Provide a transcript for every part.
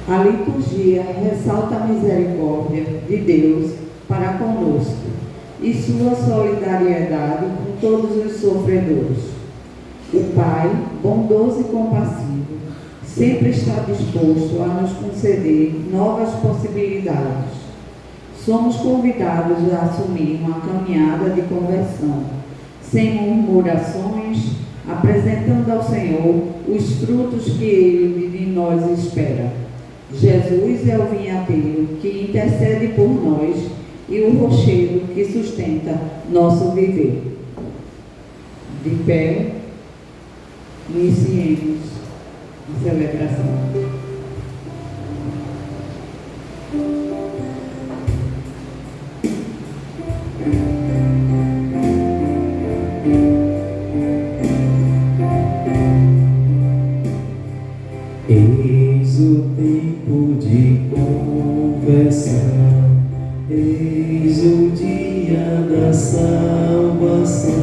A liturgia ressalta a misericórdia de Deus para conosco e sua solidariedade com todos os sofredores. O Pai, bondoso e compassivo, sempre está disposto a nos conceder novas possibilidades. Somos convidados a assumir uma caminhada de conversão, sem murmurações, apresentando ao Senhor os frutos que Ele de nós espera. Jesus é o vinhateiro que intercede por nós e o rochedo que sustenta nosso viver. De pé, iniciemos a celebração. Eis o tempo de conversão, eis o dia da salvação.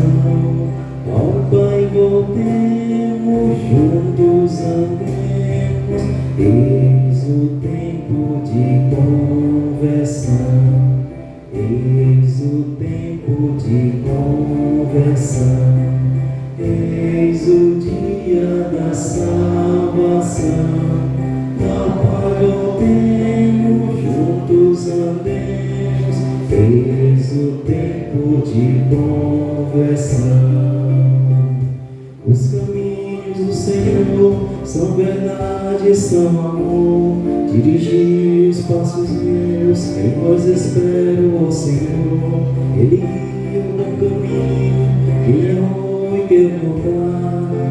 Ao Pai voltemos, juntos andemos. Eis o tempo de conversão, eis o tempo de conversão. Eis o dia da salvação, ao Pai voltemos, juntos andemos. Eis o tempo de conversão. Os caminhos do Senhor são verdade, são amor. Dirigir os passos meus, em vós espero, ó Senhor. Ele guia o bom caminho, que é ruim que eu voltar.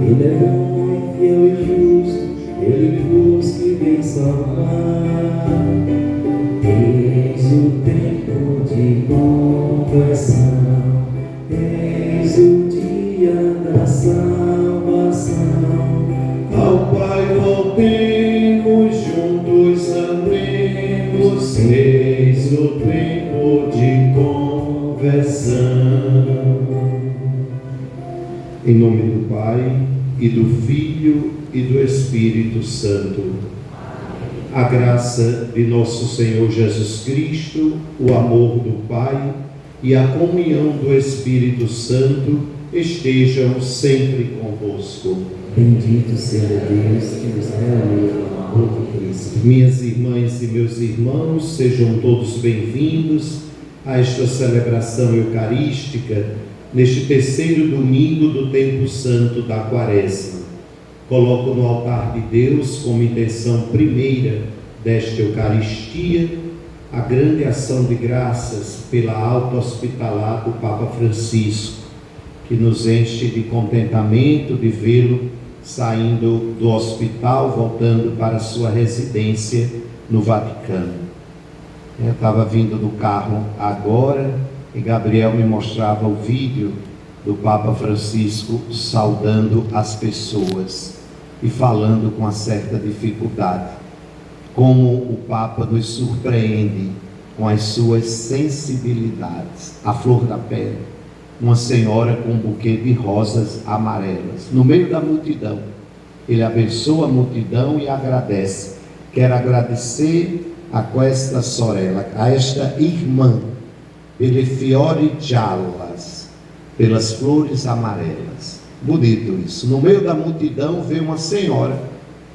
Ele é bom, fiel e justo, Ele busca e vem salvar. Eis o tempo de conversão, eis o dia da salvação. Ao Pai voltemos, juntos andemos. Eis o tempo de conversão. Em nome do Pai, e do Filho, e do Espírito Santo. A graça de nosso Senhor Jesus Cristo, o amor do Pai e a comunhão do Espírito Santo estejam sempre convosco. Bendito seja Deus que nos reuniu no amor de Cristo. Minhas irmãs e meus irmãos, sejam todos bem-vindos a esta celebração eucarística, neste terceiro domingo do tempo santo da Quaresma. Coloco no altar de Deus, como intenção primeira desta Eucaristia, a grande ação de graças pela alta hospitalar do Papa Francisco, que nos enche de contentamento de vê-lo saindo do hospital, voltando para a sua residência no Vaticano. Eu estava vindo do carro agora e Gabriel me mostrava o vídeo do Papa Francisco saudando as pessoas e falando com uma certa dificuldade. Como o Papa nos surpreende com as suas sensibilidades. A flor da pele, uma senhora com um buquê de rosas amarelas, no meio da multidão. Ele abençoa a multidão e agradece. Quero agradecer a questa sorella, a esta irmã, pele fiori giallas, pelas flores amarelas. Bonito isso. No meio da multidão veio uma senhora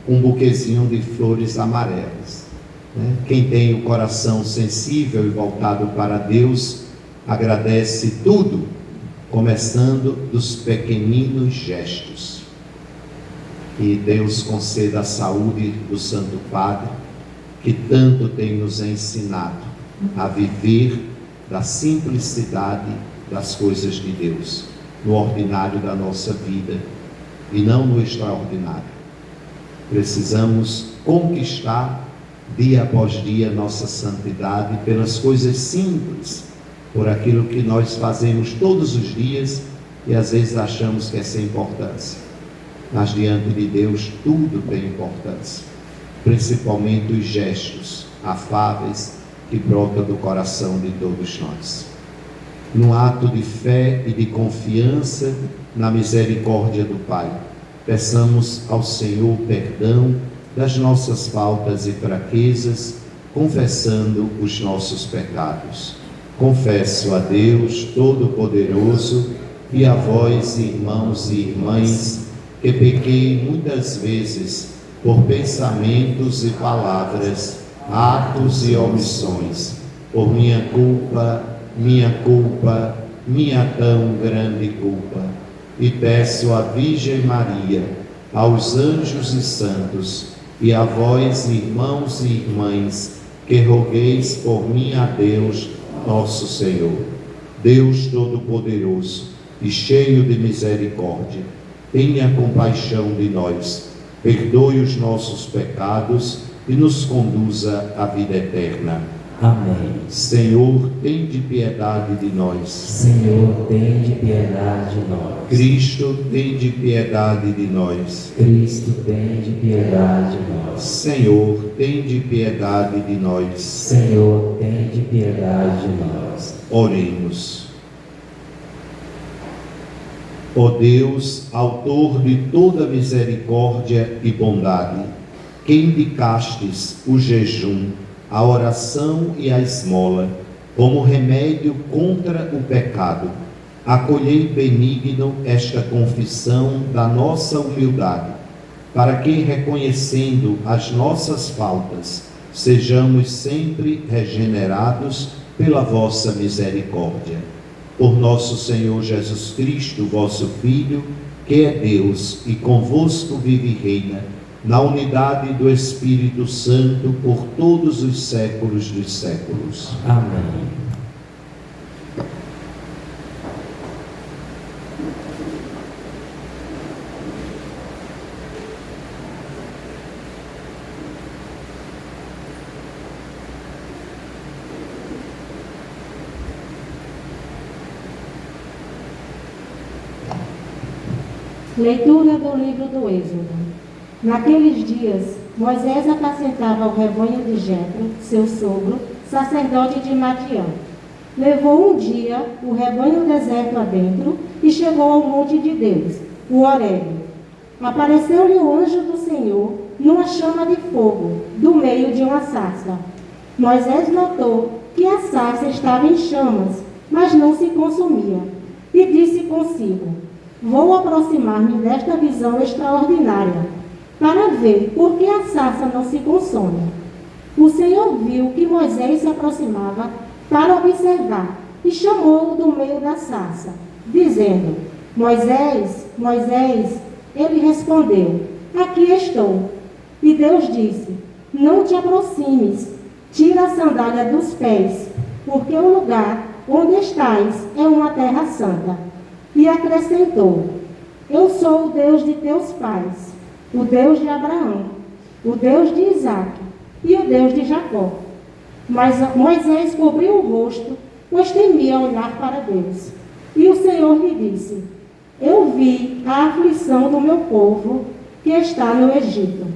com um buquezinho de flores amarelas. Quem tem o coração sensível e voltado para Deus, agradece tudo, começando dos pequeninos gestos. Que Deus conceda a saúde do Santo Padre, que tanto tem nos ensinado a viver da simplicidade das coisas de Deus, no ordinário da nossa vida e não no extraordinário. Precisamos conquistar dia após dia nossa santidade pelas coisas simples, por aquilo que nós fazemos todos os dias e às vezes achamos que é sem importância. Mas diante de Deus tudo tem importância, principalmente os gestos afáveis que brotam do coração de todos nós. Num ato de fé e de confiança na misericórdia do Pai, peçamos ao Senhor perdão das nossas faltas e fraquezas, confessando os nossos pecados. Confesso a Deus Todo-Poderoso e a vós, irmãos e irmãs, que pequei muitas vezes por pensamentos e palavras, atos e omissões, por minha culpa, minha tão grande culpa. E peço à Virgem Maria, aos anjos e santos, e a vós, irmãos e irmãs, que rogueis por mim a Deus, nosso Senhor. Deus Todo-Poderoso e cheio de misericórdia, tenha compaixão de nós, perdoe os nossos pecados e nos conduza à vida eterna. Amém. Senhor, tende piedade de nós. Senhor, tende piedade de nós. Cristo, tende piedade de nós. Cristo, tende piedade de nós. Senhor, tende piedade de nós. Senhor, tende piedade de nós. Oremos. Ó Deus, autor de toda misericórdia e bondade, que indicastes o jejum, a oração e a esmola como remédio contra o pecado, acolhei benigno esta confissão da nossa humildade, para que, reconhecendo as nossas faltas, sejamos sempre regenerados pela vossa misericórdia. Por nosso Senhor Jesus Cristo, vosso Filho, que é Deus e convosco vive e reina, na unidade do Espírito Santo, por todos os séculos dos séculos. Amém. Leitura do livro do Êxodo. Naqueles dias, Moisés apacentava o rebanho de Jetro, seu sogro, sacerdote de Madiã. Levou um dia o rebanho deserto adentro e chegou ao monte de Deus, o Horebe. Apareceu-lhe o anjo do Senhor numa chama de fogo, do meio de uma sarça. Moisés notou que a sarça estava em chamas, mas não se consumia, e disse consigo: vou aproximar-me desta visão extraordinária, para ver por que a sarça não se consome. O Senhor viu que Moisés se aproximava para observar e chamou-o do meio da sarça, dizendo: Moisés, Moisés. Ele respondeu: aqui estou. E Deus disse: não te aproximes, tira a sandália dos pés, porque o lugar onde estás é uma terra santa. E acrescentou: eu sou o Deus de teus pais, o Deus de Abraão, o Deus de Isaque e o Deus de Jacó. Mas Moisés cobriu o rosto, pois temia olhar para Deus. E o Senhor lhe disse: eu vi a aflição do meu povo que está no Egito,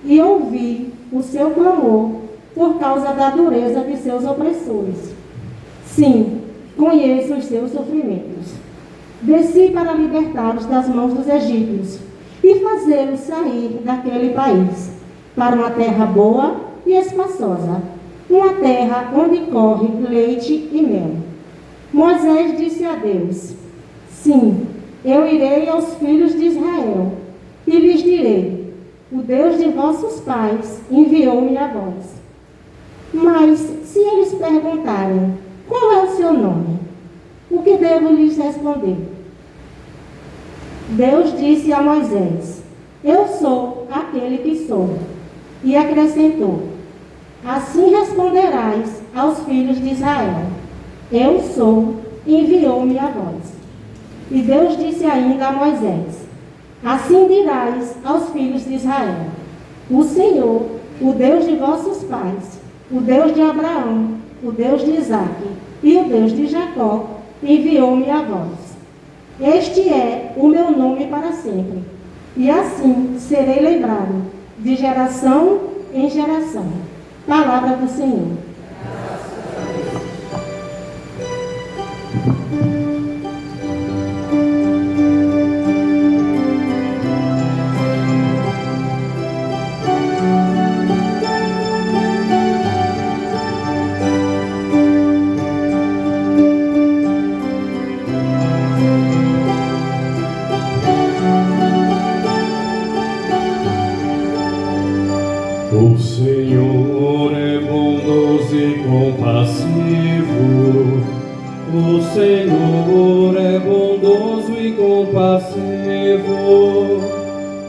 e ouvi o seu clamor por causa da dureza de seus opressores. Sim, conheço os seus sofrimentos. Desci para libertá-los das mãos dos egípcios e fazê-los sair daquele país, para uma terra boa e espaçosa, uma terra onde corre leite e mel. Moisés disse a Deus: sim, eu irei aos filhos de Israel e lhes direi: o Deus de vossos pais enviou-me a vós. Mas se eles perguntarem: qual é o seu nome? O que devo lhes responder? Deus disse a Moisés: eu sou aquele que sou. E acrescentou: assim responderás aos filhos de Israel: eu sou, enviou-me a vós. E Deus disse ainda a Moisés: assim dirás aos filhos de Israel: o Senhor, o Deus de vossos pais, o Deus de Abraão, o Deus de Isaque e o Deus de Jacó, enviou-me a vós. Este é o meu nome para sempre, e assim serei lembrado, de geração em geração. Palavra do Senhor. O Senhor é bondoso e compassivo. O Senhor é bondoso e compassivo.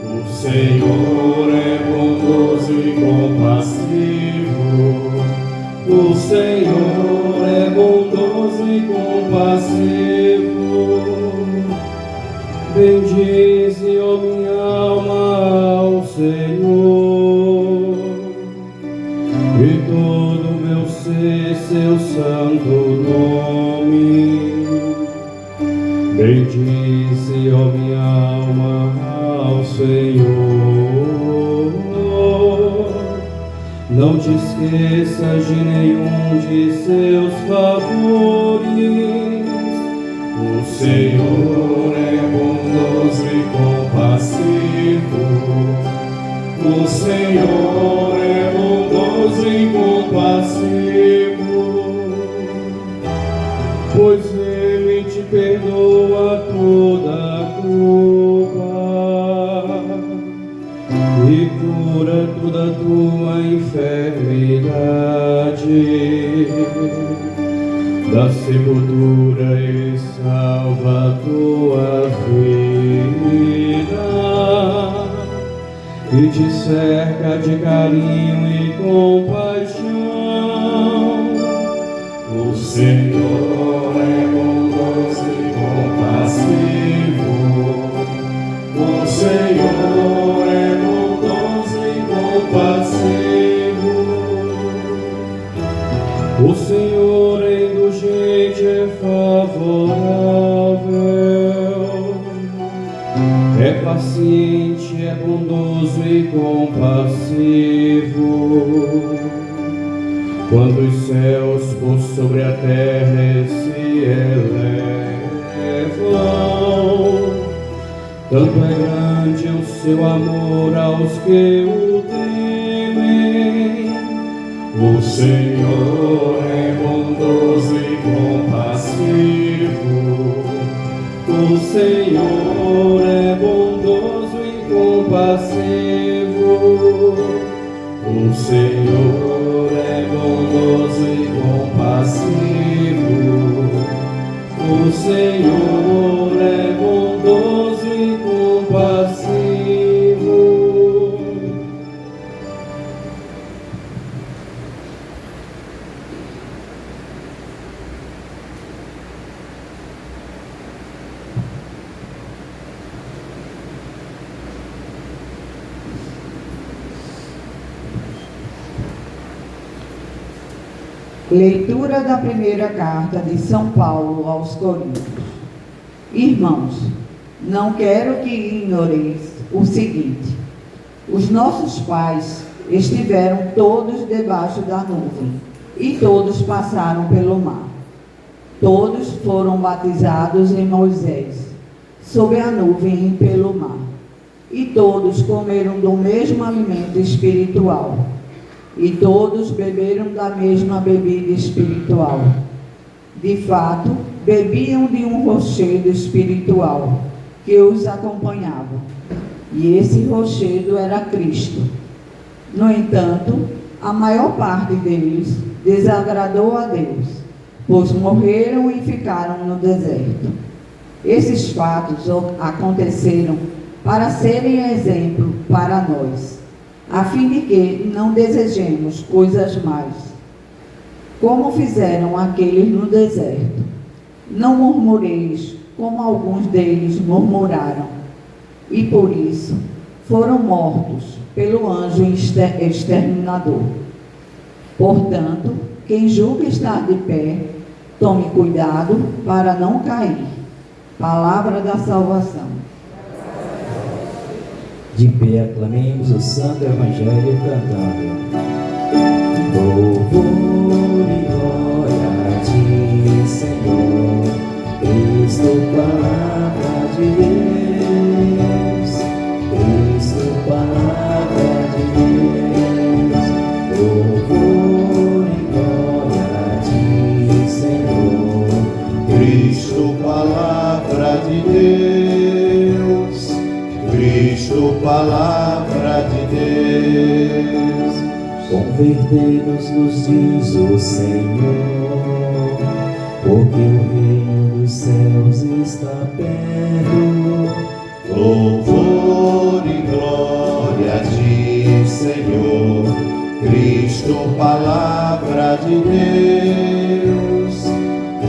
O Senhor é bondoso e compassivo. O Senhor é bondoso e compassivo. Bendize, ó minha alma, ao Senhor, e todo meu ser, seu santo nome. Bendize, ó minha alma, ao Senhor. Não te esqueças de nenhum de seus favores. O Senhor é bondoso e compassivo. O Senhor é bondoso e compassivo, pois Ele te perdoa toda a culpa e cura toda a tua enfermidade. Da sepultura Ele salva a tua vida e te cerca de carinho e compaixão. O Senhor é bondoso e compassivo. O Senhor é bondoso e compassivo. O Senhor é indulgente, é favorável, é paciente, é bondoso e compassivo. Quando os céus por sobre a terra se elevam, tanto é grande o seu amor aos que o temem. O Senhor é bondoso e compassivo. O Senhor é bondoso e compassivo. O Senhor é bondoso e compassivo. O Senhor é bondoso e compassivo. Leitura da primeira carta de São Paulo aos Coríntios. Irmãos, não quero que ignoreis o seguinte: os nossos pais estiveram todos debaixo da nuvem, e todos passaram pelo mar. Todos foram batizados em Moisés, sob a nuvem e pelo mar. E todos comeram do mesmo alimento espiritual. E todos beberam da mesma bebida espiritual. De fato, bebiam de um rochedo espiritual que os acompanhava. E esse rochedo era Cristo. No entanto, a maior parte deles desagradou a Deus, pois morreram e ficaram no deserto. Esses fatos aconteceram para serem exemplo para nós, a fim de que não desejemos coisas más, como fizeram aqueles no deserto. Não murmureis, como alguns deles murmuraram, e por isso foram mortos pelo anjo exterminador. Portanto, quem julga estar de pé, tome cuidado para não cair. Palavra da salvação. De pé aclamemos o Santo Evangelho cantando. Louvor e glória a ti, Senhor, Cristo, palavra de Deus, Cristo, palavra de Deus. Louvor e glória a ti, Senhor, Cristo, palavra de Deus, Cristo, palavra de Deus. Convertei-nos, nos diz o Senhor, porque o reino dos céus está perto. Louvor e glória a ti, Senhor, Cristo, palavra de Deus,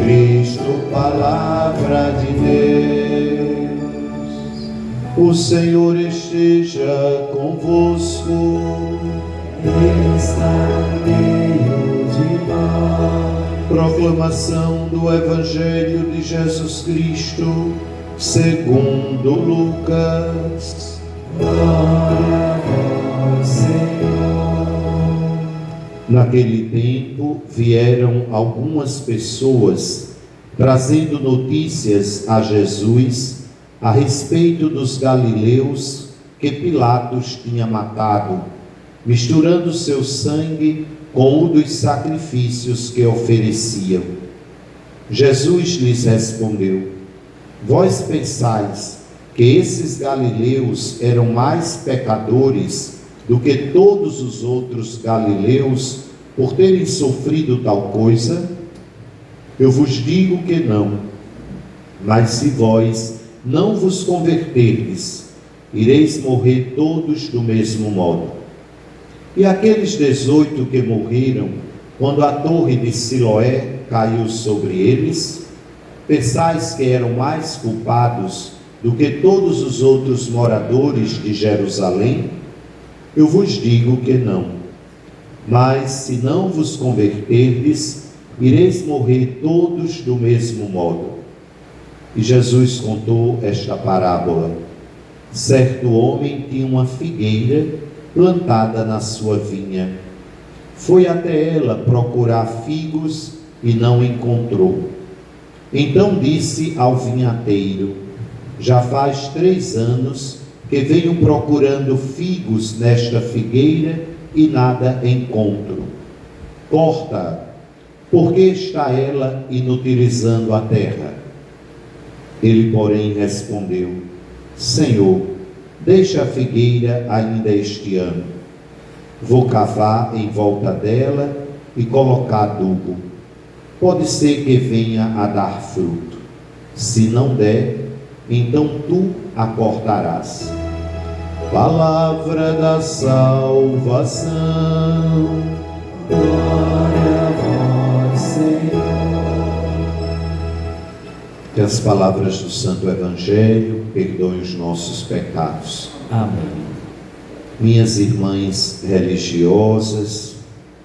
Cristo, palavra de Deus. O Senhor esteja convosco. Ele está no meio de nós. Proclamação do Evangelho de Jesus Cristo segundo Lucas. Glória a vós, Senhor. Naquele tempo vieram algumas pessoas trazendo notícias a Jesus a respeito dos galileus que Pilatos tinha matado, misturando seu sangue com o dos sacrifícios que ofereciam. Jesus lhes respondeu: vós pensais que esses galileus eram mais pecadores do que todos os outros galileus por terem sofrido tal coisa? Eu vos digo que não. Mas se vós não vos converterdes, ireis morrer todos do mesmo modo. E aqueles 18 que morreram, quando a torre de Siloé caiu sobre eles, pensais que eram mais culpados do que todos os outros moradores de Jerusalém? Eu vos digo que não. Mas se não vos converterdes, ireis morrer todos do mesmo modo. E Jesus contou esta parábola. Certo homem tinha uma figueira plantada na sua vinha. Foi até ela procurar figos e não encontrou. Então disse ao vinhateiro: já faz 3 anos que venho procurando figos nesta figueira e nada encontro. Corta-a, porque está ela inutilizando a terra. Ele, porém, respondeu: Senhor, deixa a figueira ainda este ano. Vou cavar em volta dela e colocar adubo. Pode ser que venha a dar fruto. Se não der, então tu a cortarás. Palavra da salvação. Glória a vós, Senhor. Que as palavras do Santo Evangelho perdoem os nossos pecados. Amém. Minhas irmãs religiosas,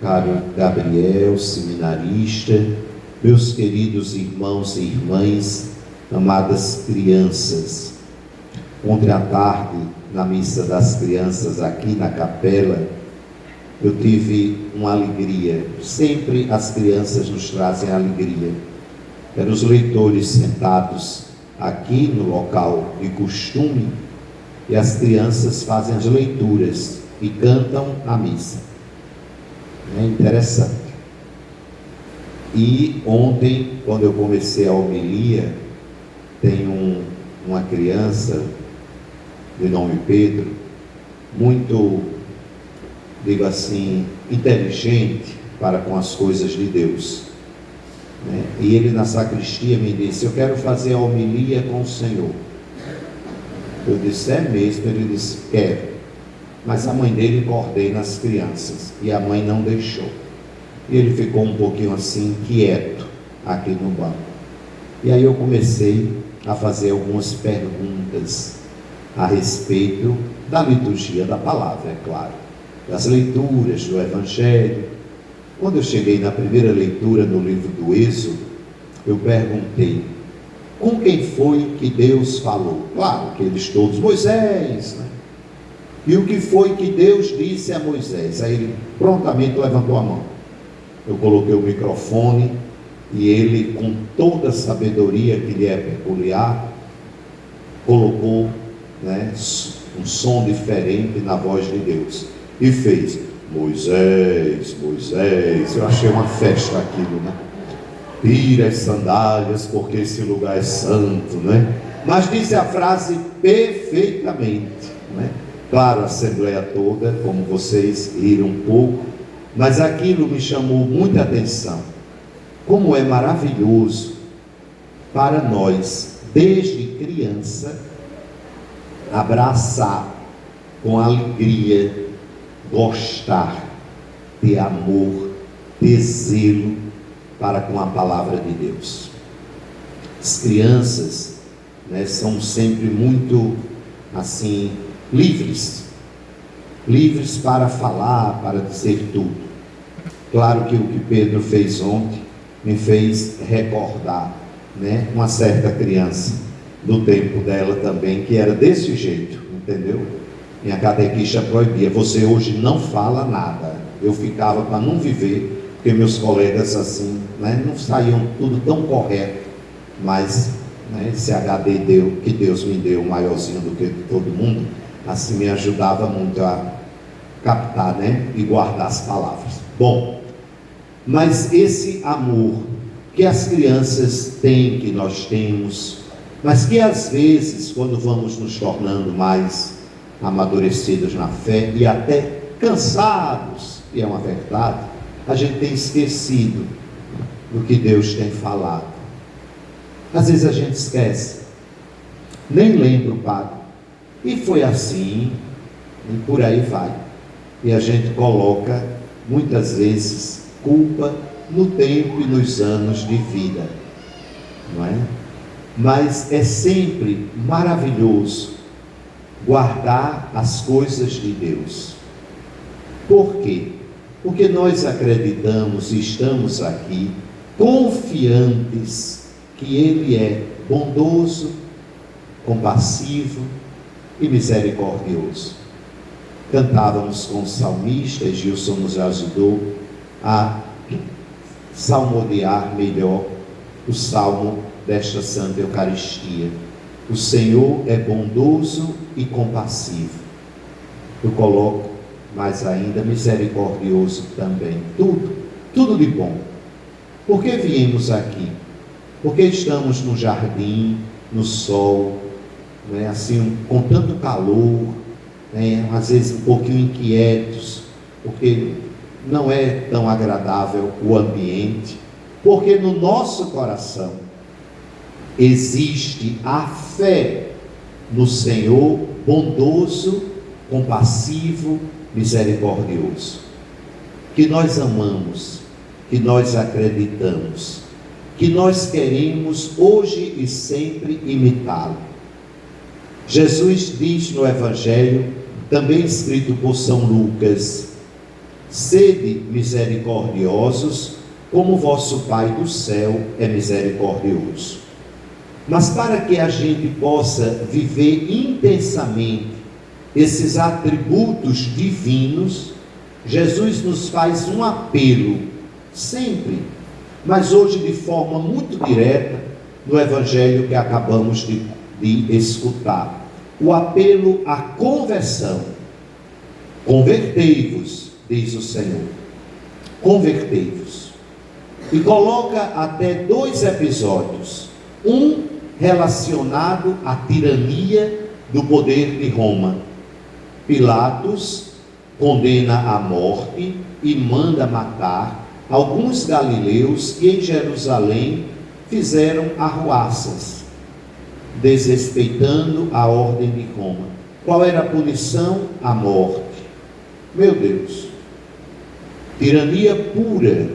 caro Gabriel, seminarista, meus queridos irmãos e irmãs, amadas crianças. Ontem à tarde, na missa das crianças aqui na capela, eu tive uma alegria. Sempre as crianças nos trazem alegria. Eram os leitores sentados aqui no local de costume e as crianças fazem as leituras e cantam a missa. É interessante. E ontem, quando eu comecei a homilia, tem uma criança de nome Pedro, muito, digo assim, inteligente para com as coisas de Deus. E ele na sacristia me disse: eu quero fazer a homilia com o Senhor. Eu disse: é mesmo? Ele disse: quero. Mas a mãe dele coordena as crianças e a mãe não deixou. E ele ficou um pouquinho assim, quieto, aqui no banco. E aí eu comecei a fazer algumas perguntas a respeito da liturgia da palavra, é claro, das leituras do Evangelho. Quando eu cheguei na primeira leitura no livro do Êxodo, eu perguntei: com quem foi que Deus falou? Claro que eles todos, Moisés, né? E o que foi que Deus disse a Moisés? Aí ele prontamente levantou a mão. Eu coloquei o microfone e ele, com toda a sabedoria que lhe é peculiar, colocou, né, um som diferente na voz de Deus e fez: Moisés, Moisés. Eu achei uma festa aquilo, né? Tira as sandálias, porque esse lugar é santo, né? Mas disse a frase perfeitamente, né? Claro, a assembleia toda, como vocês riram um pouco, Mas aquilo me chamou muita atenção. Como é maravilhoso para nós, desde criança, abraçar com alegria, gostar, ter amor, ter zelo para com a palavra de Deus. As crianças, são sempre muito assim, livres para falar, para dizer tudo. Claro que o que Pedro fez ontem me fez recordar, uma certa criança do tempo dela também, que era desse jeito, entendeu? Minha catequista proibia: você hoje não fala nada. Eu ficava para não viver, porque meus colegas assim, não saíam tudo tão correto, mas esse HD que Deus me deu, maiorzinho do que todo mundo, assim me ajudava muito a captar, e guardar as palavras. Bom, mas esse amor que as crianças têm, que nós temos, mas que às vezes, quando vamos nos tornando mais amadurecidos na fé e até cansados, e é uma verdade, a gente tem esquecido do que Deus tem falado. Às vezes a gente esquece, nem lembra o Padre, e foi assim, e por aí vai, e a gente coloca muitas vezes culpa no tempo e nos anos de vida, não é? Mas é sempre maravilhoso guardar as coisas de Deus. Por quê? Porque nós acreditamos e estamos aqui confiantes que Ele é bondoso, compassivo e misericordioso. Cantávamos com o salmista, Gilson nos ajudou a salmodiar melhor o salmo desta Santa Eucaristia. O Senhor é bondoso e compassivo. Eu coloco mais ainda misericordioso também. Tudo de bom. Por que viemos aqui? Porque estamos no jardim, no sol, assim, com tanto calor, às vezes um pouquinho inquietos, porque não é tão agradável o ambiente, porque no nosso coração existe a fé no Senhor bondoso, compassivo, misericordioso, que nós amamos, que nós acreditamos, que nós queremos hoje e sempre imitá-lo. Jesus diz no Evangelho, também escrito por São Lucas: sede misericordiosos, como vosso Pai do céu é misericordioso. Mas para que a gente possa viver intensamente esses atributos divinos, Jesus nos faz um apelo, sempre, mas hoje de forma muito direta, no Evangelho que acabamos de escutar. O apelo à conversão. Convertei-vos, diz o Senhor. Convertei-vos. E coloca até 2 episódios. Um relacionado à tirania do poder de Roma. Pilatos condena à morte e manda matar alguns galileus que em Jerusalém fizeram arruaças, desrespeitando a ordem de Roma. Qual era a punição? A morte. Meu Deus, tirania pura.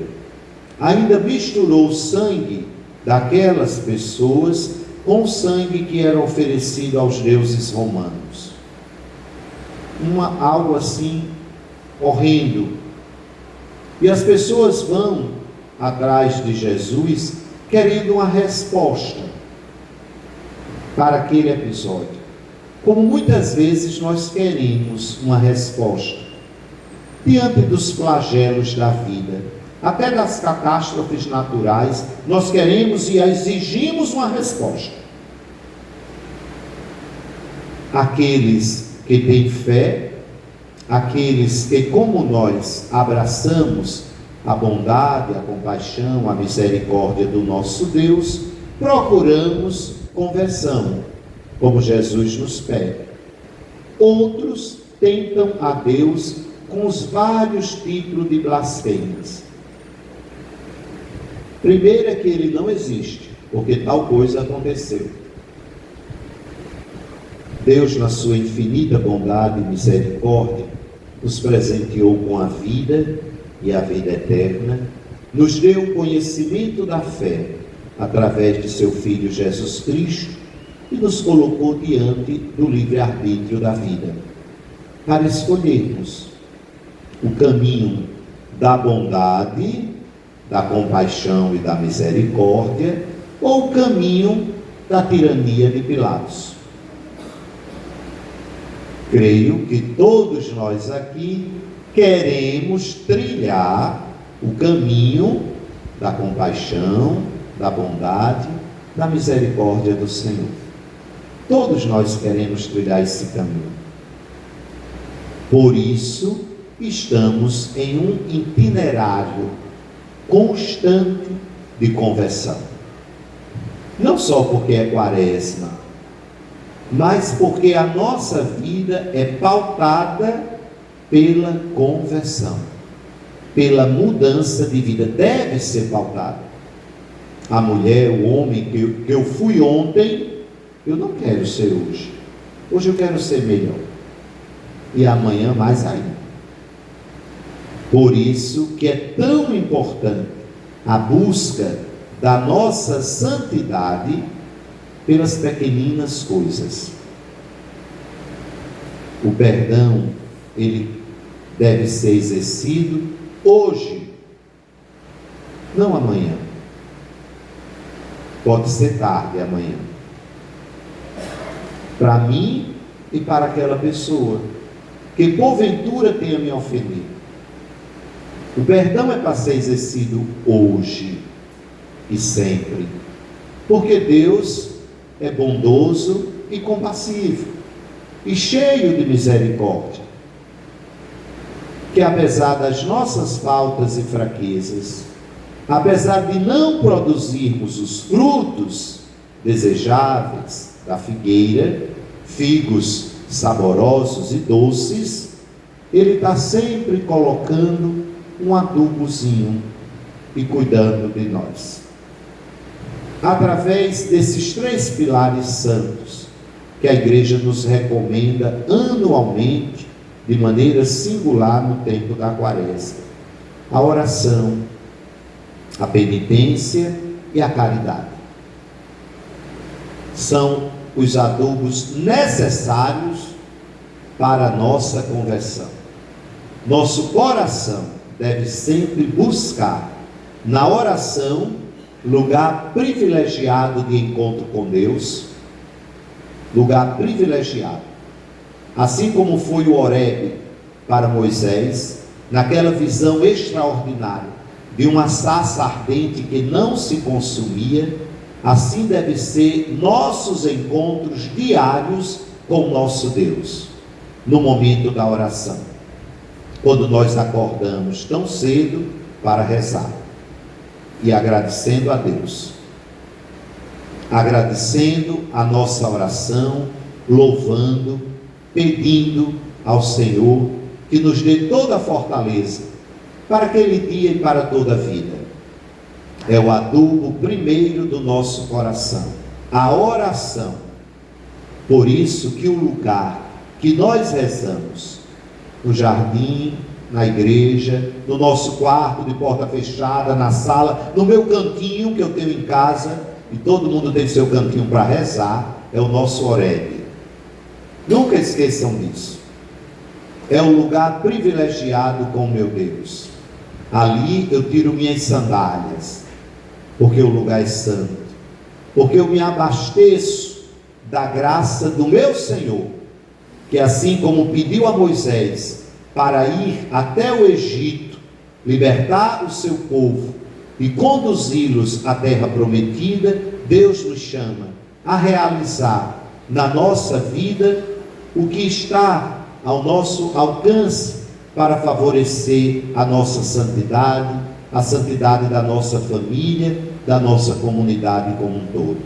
Ainda misturou o sangue daquelas pessoas com o sangue que era oferecido aos deuses romanos. Algo assim horrendo. E as pessoas vão atrás de Jesus querendo uma resposta para aquele episódio, como muitas vezes nós queremos uma resposta diante dos flagelos da vida, até das catástrofes naturais. Nós queremos e exigimos uma resposta. Aqueles que têm fé, aqueles que, como nós, abraçamos a bondade, a compaixão, a misericórdia do nosso Deus, procuramos conversão, como Jesus nos pede. Outros tentam a Deus com os vários tipos de blasfêmias. Primeiro é que ele não existe, porque tal coisa aconteceu. Deus, na sua infinita bondade e misericórdia, nos presenteou com a vida e a vida eterna, nos deu o conhecimento da fé através de seu Filho Jesus Cristo e nos colocou diante do livre-arbítrio da vida, para escolhermos o caminho da bondade, da compaixão e da misericórdia, ou o caminho da tirania de Pilatos. Creio que todos nós aqui queremos trilhar o caminho da compaixão, da bondade, da misericórdia do Senhor. Todos nós queremos trilhar esse caminho. Por isso, estamos em um itinerário constante de conversão. Não só porque é quaresma, mas porque a nossa vida é pautada pela conversão, pela mudança de vida. Deve ser pautada. A mulher, o homem que eu fui ontem, eu não quero ser hoje. Hoje eu quero ser melhor. E amanhã mais ainda. Por isso que é tão importante a busca da nossa santidade pelas pequeninas coisas. O perdão, ele deve ser exercido hoje, não amanhã. Pode ser tarde amanhã. Para mim e para aquela pessoa que porventura tenha me ofendido. O perdão é para ser exercido hoje e sempre, porque Deus é bondoso e compassivo e cheio de misericórdia, que apesar das nossas faltas e fraquezas, apesar de não produzirmos os frutos desejáveis da figueira, figos saborosos e doces, Ele está sempre colocando um adubozinho e cuidando de nós. Através desses 3 pilares santos que a igreja nos recomenda anualmente, de maneira singular no tempo da quaresma: a oração, a penitência e a caridade. São os adubos necessários para a nossa conversão. Nosso coração deve sempre buscar na oração lugar privilegiado de encontro com Deus, lugar privilegiado, assim como foi o Horebe para Moisés, naquela visão extraordinária de uma sarça ardente que não se consumia. Assim deve ser nossos encontros diários com o nosso Deus, no momento da oração, quando nós acordamos tão cedo para rezar e agradecendo a Deus, agradecendo a nossa oração, louvando, pedindo ao Senhor que nos dê toda a fortaleza para aquele dia e para toda a vida. É o adubo primeiro do nosso coração, a oração. Por isso que o lugar que nós rezamos, no jardim, na igreja, no nosso quarto de porta fechada, na sala, no meu cantinho que eu tenho em casa, e todo mundo tem seu cantinho para rezar, é o nosso Horebe. Nunca esqueçam disso. É um lugar privilegiado com o meu Deus. Ali eu tiro minhas sandálias, porque o lugar é santo, porque eu me abasteço da graça do meu Senhor, que assim como pediu a Moisés para ir até o Egito, libertar o seu povo e conduzi-los à terra prometida, Deus nos chama a realizar na nossa vida o que está ao nosso alcance para favorecer a nossa santidade, a santidade da nossa família, da nossa comunidade como um todo.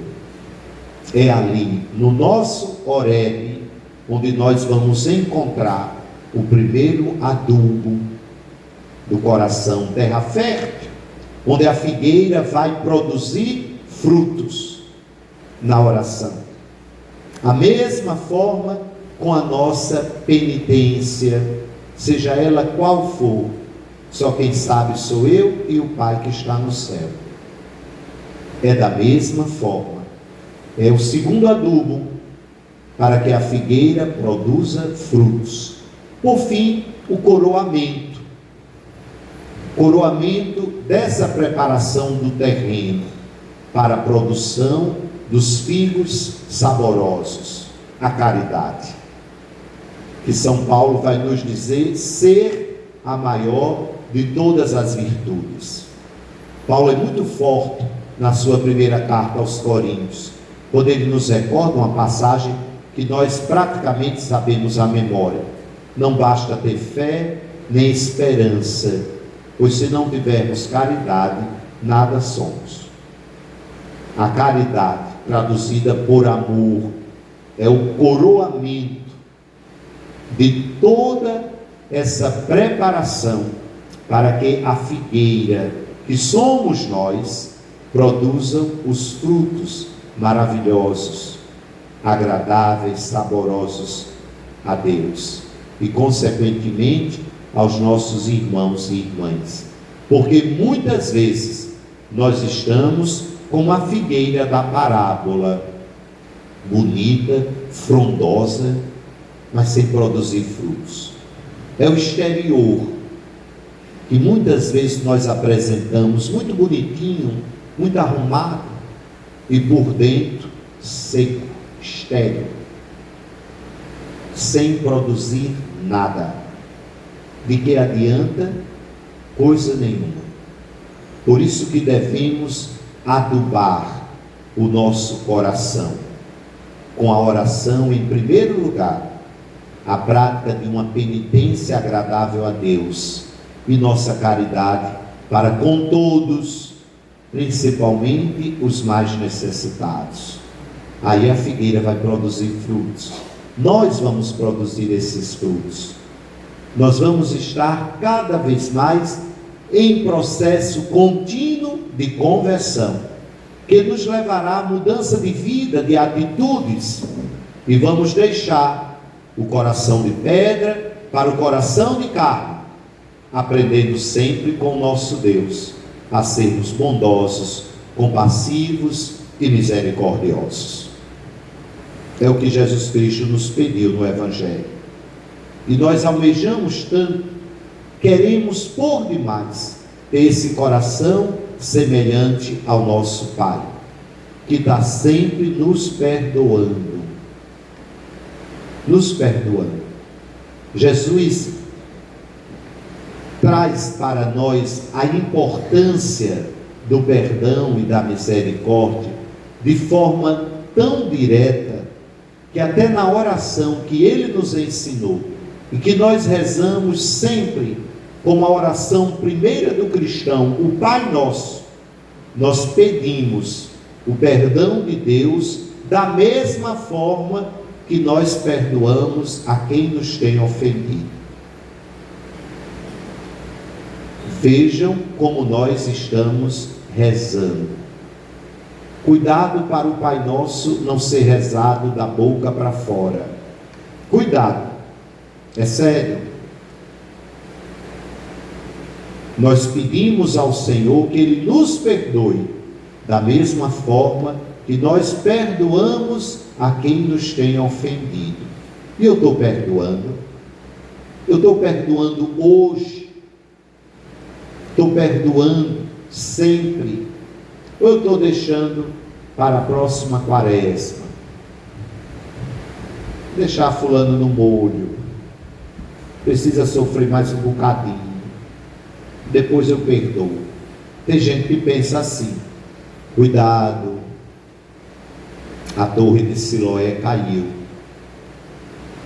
É ali, no nosso Horebe, onde nós vamos encontrar o primeiro adubo do coração, terra fértil, onde a figueira vai produzir frutos na oração. A mesma forma com a nossa penitência, seja ela qual for, só quem sabe sou eu e o Pai que está no céu. É da mesma forma, é o segundo adubo para que a figueira produza frutos. Por fim, o coroamento. Coroamento dessa preparação do terreno para a produção dos figos saborosos, a caridade, que São Paulo vai nos dizer ser a maior de todas as virtudes. Paulo é muito forte na sua primeira carta aos Coríntios, quando ele nos recorda uma passagem que nós praticamente sabemos à memória: não basta ter fé nem esperança, pois se não tivermos caridade, nada somos. A caridade, traduzida por amor, é o coroamento de toda essa preparação para que a figueira, que somos nós, produzam os frutos maravilhosos, agradáveis, saborosos a Deus e, consequentemente, aos nossos irmãos e irmãs. Porque muitas vezes nós estamos como a figueira da parábola, bonita, frondosa, mas sem produzir frutos. É o exterior que muitas vezes nós apresentamos muito bonitinho, muito arrumado, e por dentro seco, estéril, sem produzir nada. De que adianta? Coisa nenhuma. Por isso que devemos adubar o nosso coração com a oração em primeiro lugar, a prática de uma penitência agradável a Deus e nossa caridade para com todos, principalmente os mais necessitados. Aí a figueira vai produzir frutos. Nós vamos produzir esses frutos. Nós vamos estar cada vez mais em processo contínuo de conversão, que nos levará à mudança de vida, de atitudes, e vamos deixar o coração de pedra para o coração de carne, aprendendo sempre com o nosso Deus a sermos bondosos, compassivos e misericordiosos. É o que Jesus Cristo nos pediu no Evangelho. E nós almejamos tanto, queremos por demais ter esse coração semelhante ao nosso Pai, que está sempre nos perdoando. Nos perdoando. Jesus traz para nós a importância do perdão e da misericórdia de forma tão direta, que até na oração que Ele nos ensinou, e que nós rezamos sempre como a oração primeira do cristão, o Pai Nosso, nós pedimos o perdão de Deus da mesma forma que nós perdoamos a quem nos tem ofendido. Vejam como nós estamos rezando. Cuidado para o Pai Nosso não ser rezado da boca para fora. Cuidado. É sério. Nós pedimos ao Senhor que Ele nos perdoe da mesma forma que nós perdoamos a quem nos tem ofendido. E eu estou perdoando. Eu estou perdoando hoje. Estou perdoando sempre. Ou eu estou deixando para a próxima quaresma? Deixar fulano no molho. Precisa sofrer mais um bocadinho. Depois eu perdoo. Tem gente que pensa assim: cuidado, a torre de Siloé caiu.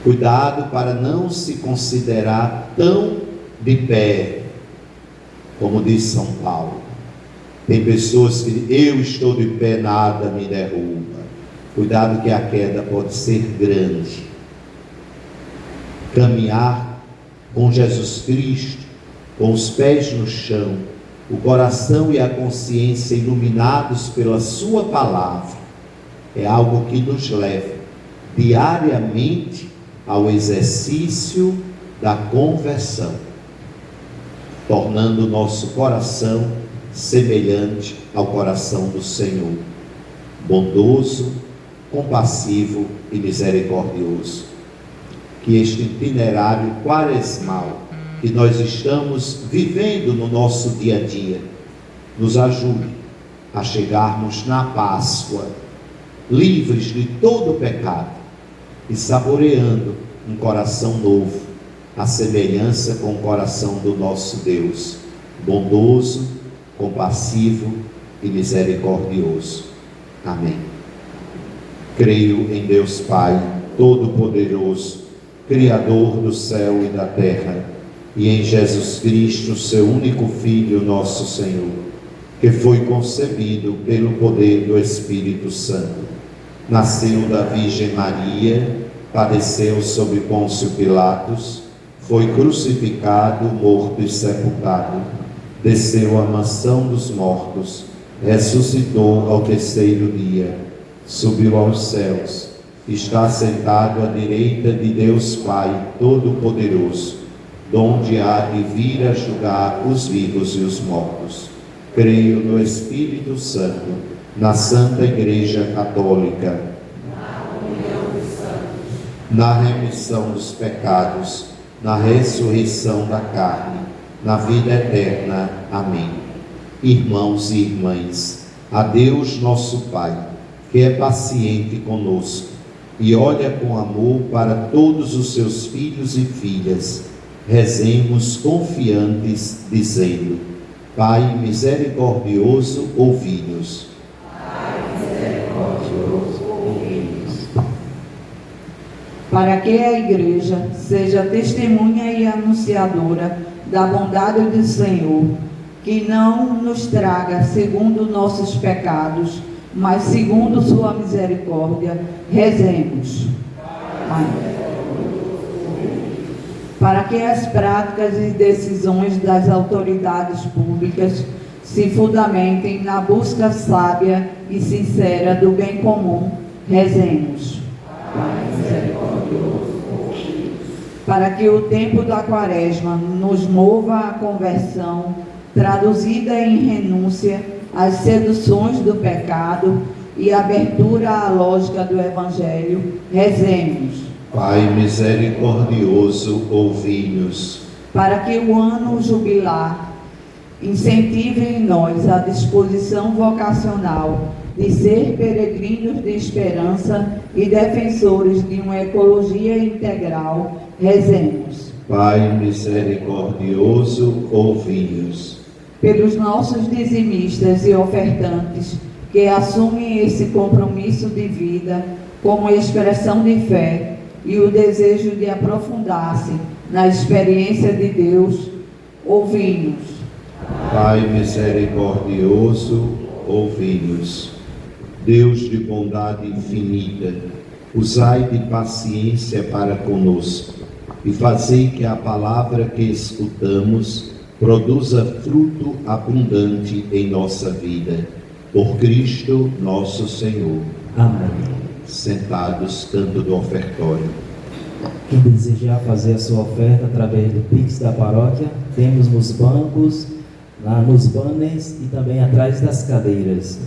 Cuidado para não se considerar tão de pé, como diz São Paulo. Tem pessoas que dizem: eu estou de pé, nada me derruba. Cuidado que a queda pode ser grande. Caminhar com Jesus Cristo, com os pés no chão, o coração e a consciência iluminados pela sua palavra, é algo que nos leva diariamente ao exercício da conversão, tornando o nosso coração semelhante ao coração do Senhor, bondoso, compassivo e misericordioso. Que este itinerário quaresmal que nós estamos vivendo no nosso dia a dia nos ajude a chegarmos na Páscoa livres de todo o pecado e saboreando um coração novo, a semelhança com o coração do nosso Deus, bondoso, compassivo e misericordioso. Amém. Creio em Deus Pai Todo-Poderoso, Criador do céu e da terra, e em Jesus Cristo, seu único Filho, nosso Senhor, que foi concebido pelo poder do Espírito Santo. Nasceu da Virgem Maria, padeceu sob Pôncio Pilatos, foi crucificado, morto e sepultado, desceu à mansão dos mortos, ressuscitou ao terceiro dia, subiu aos céus, está sentado à direita de Deus Pai Todo-Poderoso, donde há de vir a julgar os vivos e os mortos. Creio no Espírito Santo, na Santa Igreja Católica, na remissão dos pecados, na ressurreição da carne, na vida eterna. Amém. Irmãos e irmãs, a Deus nosso Pai, que é paciente conosco e olha com amor para todos os seus filhos e filhas, rezemos confiantes, dizendo: Pai misericordioso, ouvi-nos. Pai misericordioso, ouvi-nos. Para que a Igreja seja testemunha e anunciadora da bondade do Senhor, que não nos traga segundo nossos pecados, mas segundo sua misericórdia, rezemos. Para que as práticas e decisões das autoridades públicas se fundamentem na busca sábia e sincera do bem comum, rezemos. Para que o tempo da Quaresma nos mova à conversão, traduzida em renúncia às seduções do pecado e abertura à lógica do Evangelho, rezemos. Pai misericordioso, ouvi-nos. Para que o ano jubilar incentive em nós a disposição vocacional de ser peregrinos de esperança e defensores de uma ecologia integral, rezemos. Pai misericordioso, ouvi-nos. Pelos nossos dizimistas e ofertantes que assumem esse compromisso de vida como expressão de fé e o desejo de aprofundar-se na experiência de Deus, ouvi-nos. Pai misericordioso, ouvi-nos. Deus de bondade infinita, usai de paciência para conosco e fazei que a palavra que escutamos produza fruto abundante em nossa vida. Por Cristo nosso Senhor. Amém. Sentados, canto do ofertório. Quem desejar fazer a sua oferta através do Pix da paróquia, temos nos bancos, lá nos banners e também atrás das cadeiras.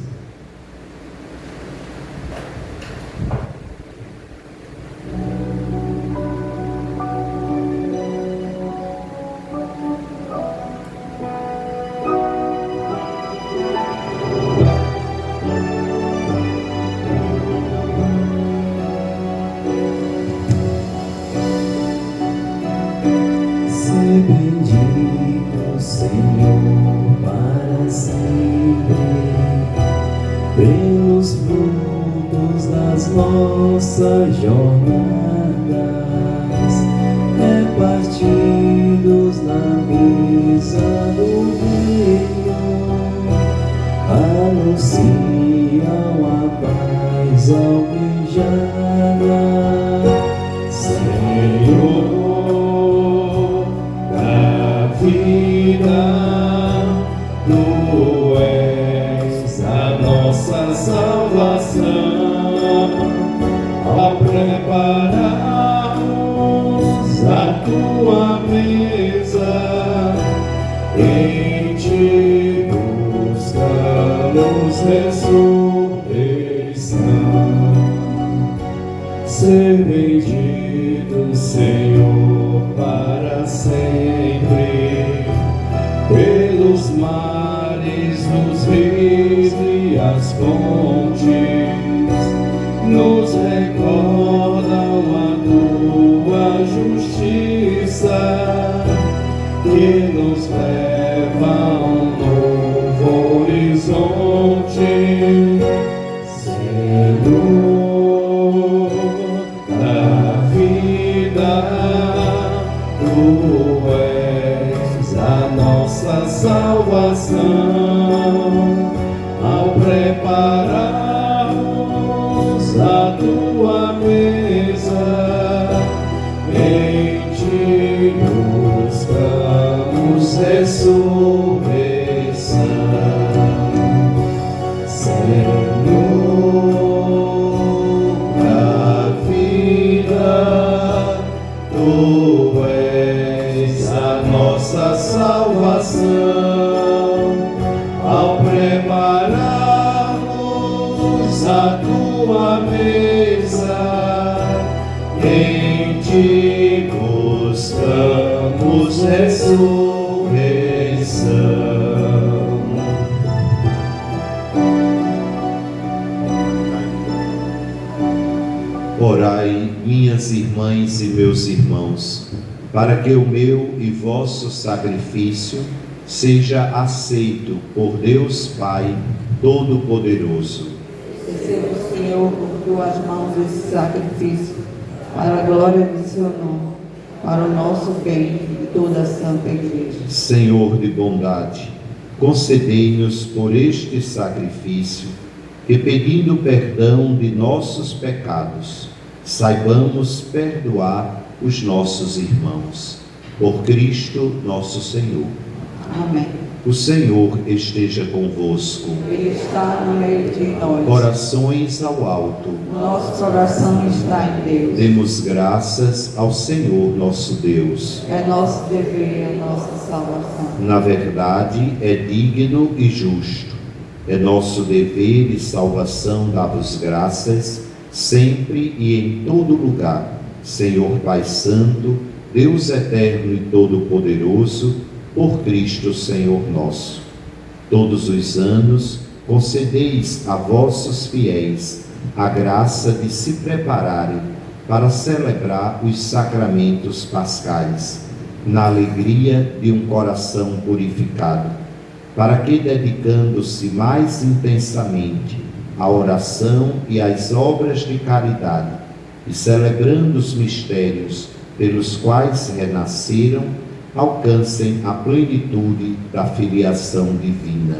Bendito Senhor para sempre, pelos frutos das nossas jornadas, repartidos na mesa do reino, anunciam a paz almejada. Senhor, vida, Tu és a nossa salvação, ao prepararmos a Tua mesa, em Ti buscamos ressurreição. Ser bendito, Senhor, para sempre, pelos mares, os rios e as fontes, nos recordam a Tua justiça, que nos leva a um novo horizonte. Senhor da vida, Tu és a nossa salvação, ao prepararmos a Tua mesa, em Ti buscamos ressurreição. Senhor da vida, Tu és a nossa salvação, ao prepararmos a Tua mesa, em Ti buscamos ressurreição. Orai, minhas irmãs e meus irmãos, para que o meu e vosso sacrifício seja aceito por Deus Pai Todo-Poderoso. Receba, Senhor, por Tuas mãos esse sacrifício, para a glória do Seu nome, para o nosso bem e toda a Santa Igreja. Senhor de bondade, concedei-nos por este sacrifício, que pedindo perdão de nossos pecados, saibamos perdoar os nossos irmãos. Por Cristo nosso Senhor. Amém. O Senhor esteja convosco. Ele está no meio de nós. Corações ao alto. Nosso coração está em Deus. Demos graças ao Senhor nosso Deus. É nosso dever e a nossa salvação. Na verdade, é digno e justo. É nosso dever e salvação dar-vos graças, sempre e em todo lugar, Senhor Pai Santo, Deus eterno e todo-poderoso, por Cristo Senhor nosso. Todos os anos, concedeis a vossos fiéis a graça de se prepararem para celebrar os sacramentos pascais, na alegria de um coração purificado, para que, dedicando-se mais intensamente à oração e às obras de caridade, e celebrando os mistérios pelos quais renasceram, alcancem a plenitude da filiação divina.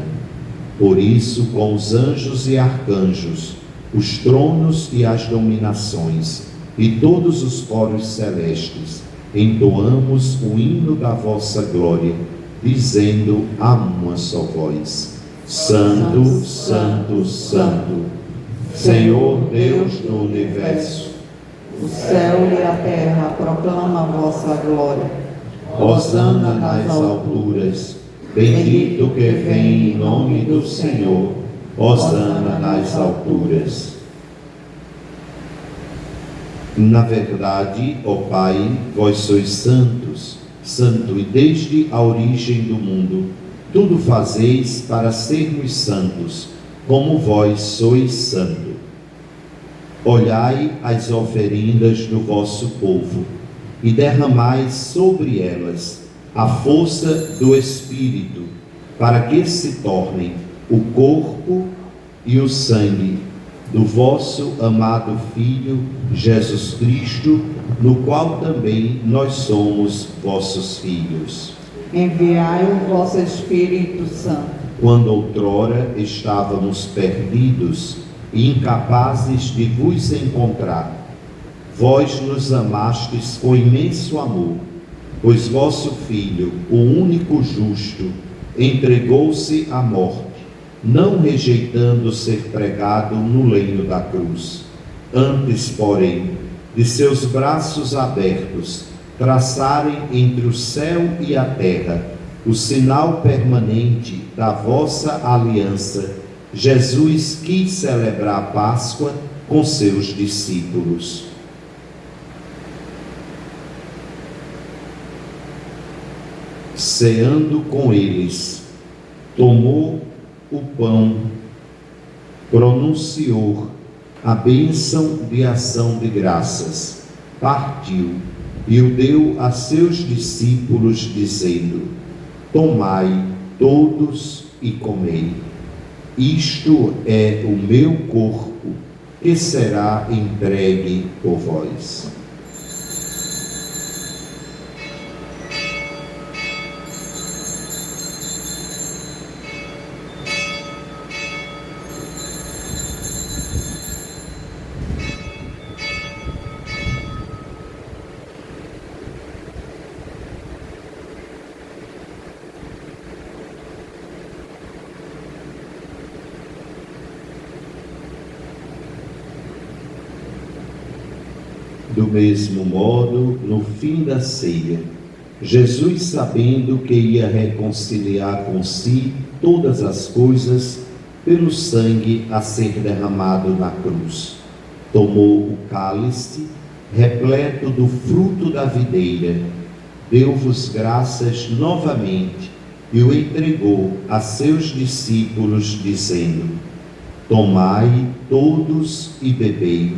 Por isso, com os anjos e arcanjos, os tronos e as dominações, e todos os coros celestes, entoamos o hino da vossa glória, dizendo a uma só voz: Santo, Santo, Santo, Senhor Deus do Universo. O céu e a terra proclamam a vossa glória. Hosana nas alturas, bendito que vem em nome do Senhor. Hosana nas alturas. Na verdade, ó Pai, vós sois santos, santo e desde a origem do mundo, tudo fazeis para sermos santos, como vós sois santo. Olhai as oferendas do vosso povo e derramai sobre elas a força do Espírito, para que se tornem o corpo e o sangue do vosso amado Filho, Jesus Cristo, no qual também nós somos vossos filhos. Enviai o vosso Espírito Santo. Quando outrora estávamos perdidos e incapazes de vos encontrar, vós nos amastes com imenso amor, pois vosso Filho, o único justo, entregou-se à morte, não rejeitando ser pregado no lenho da cruz. Antes, porém, de seus braços abertos, traçarem entre o céu e a terra o sinal permanente da vossa aliança, Jesus quis celebrar a Páscoa com seus discípulos. Ceando com eles, tomou o pão, pronunciou a bênção de ação de graças, partiu e o deu a seus discípulos, dizendo: tomai todos e comei. Isto é o meu corpo, que será entregue por vós. Do mesmo modo, no fim da ceia, Jesus, sabendo que ia reconciliar com si todas as coisas pelo sangue a ser derramado na cruz, tomou o cálice, repleto do fruto da videira, deu-vos graças novamente e o entregou a seus discípulos, dizendo: tomai todos e bebei.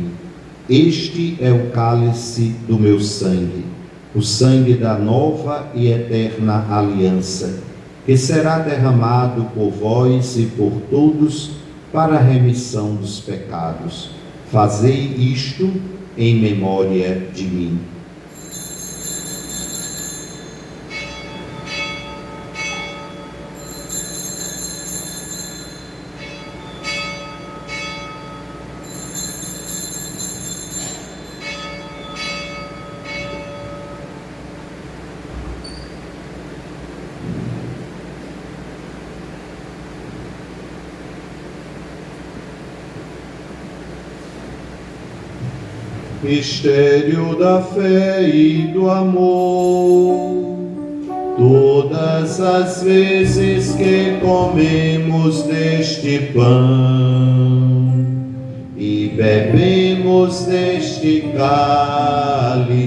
Este é o cálice do meu sangue, o sangue da nova e eterna aliança, que será derramado por vós e por todos para a remissão dos pecados. Fazei isto em memória de mim. Mistério da fé e do amor. Todas as vezes que comemos deste pão e bebemos deste cálice,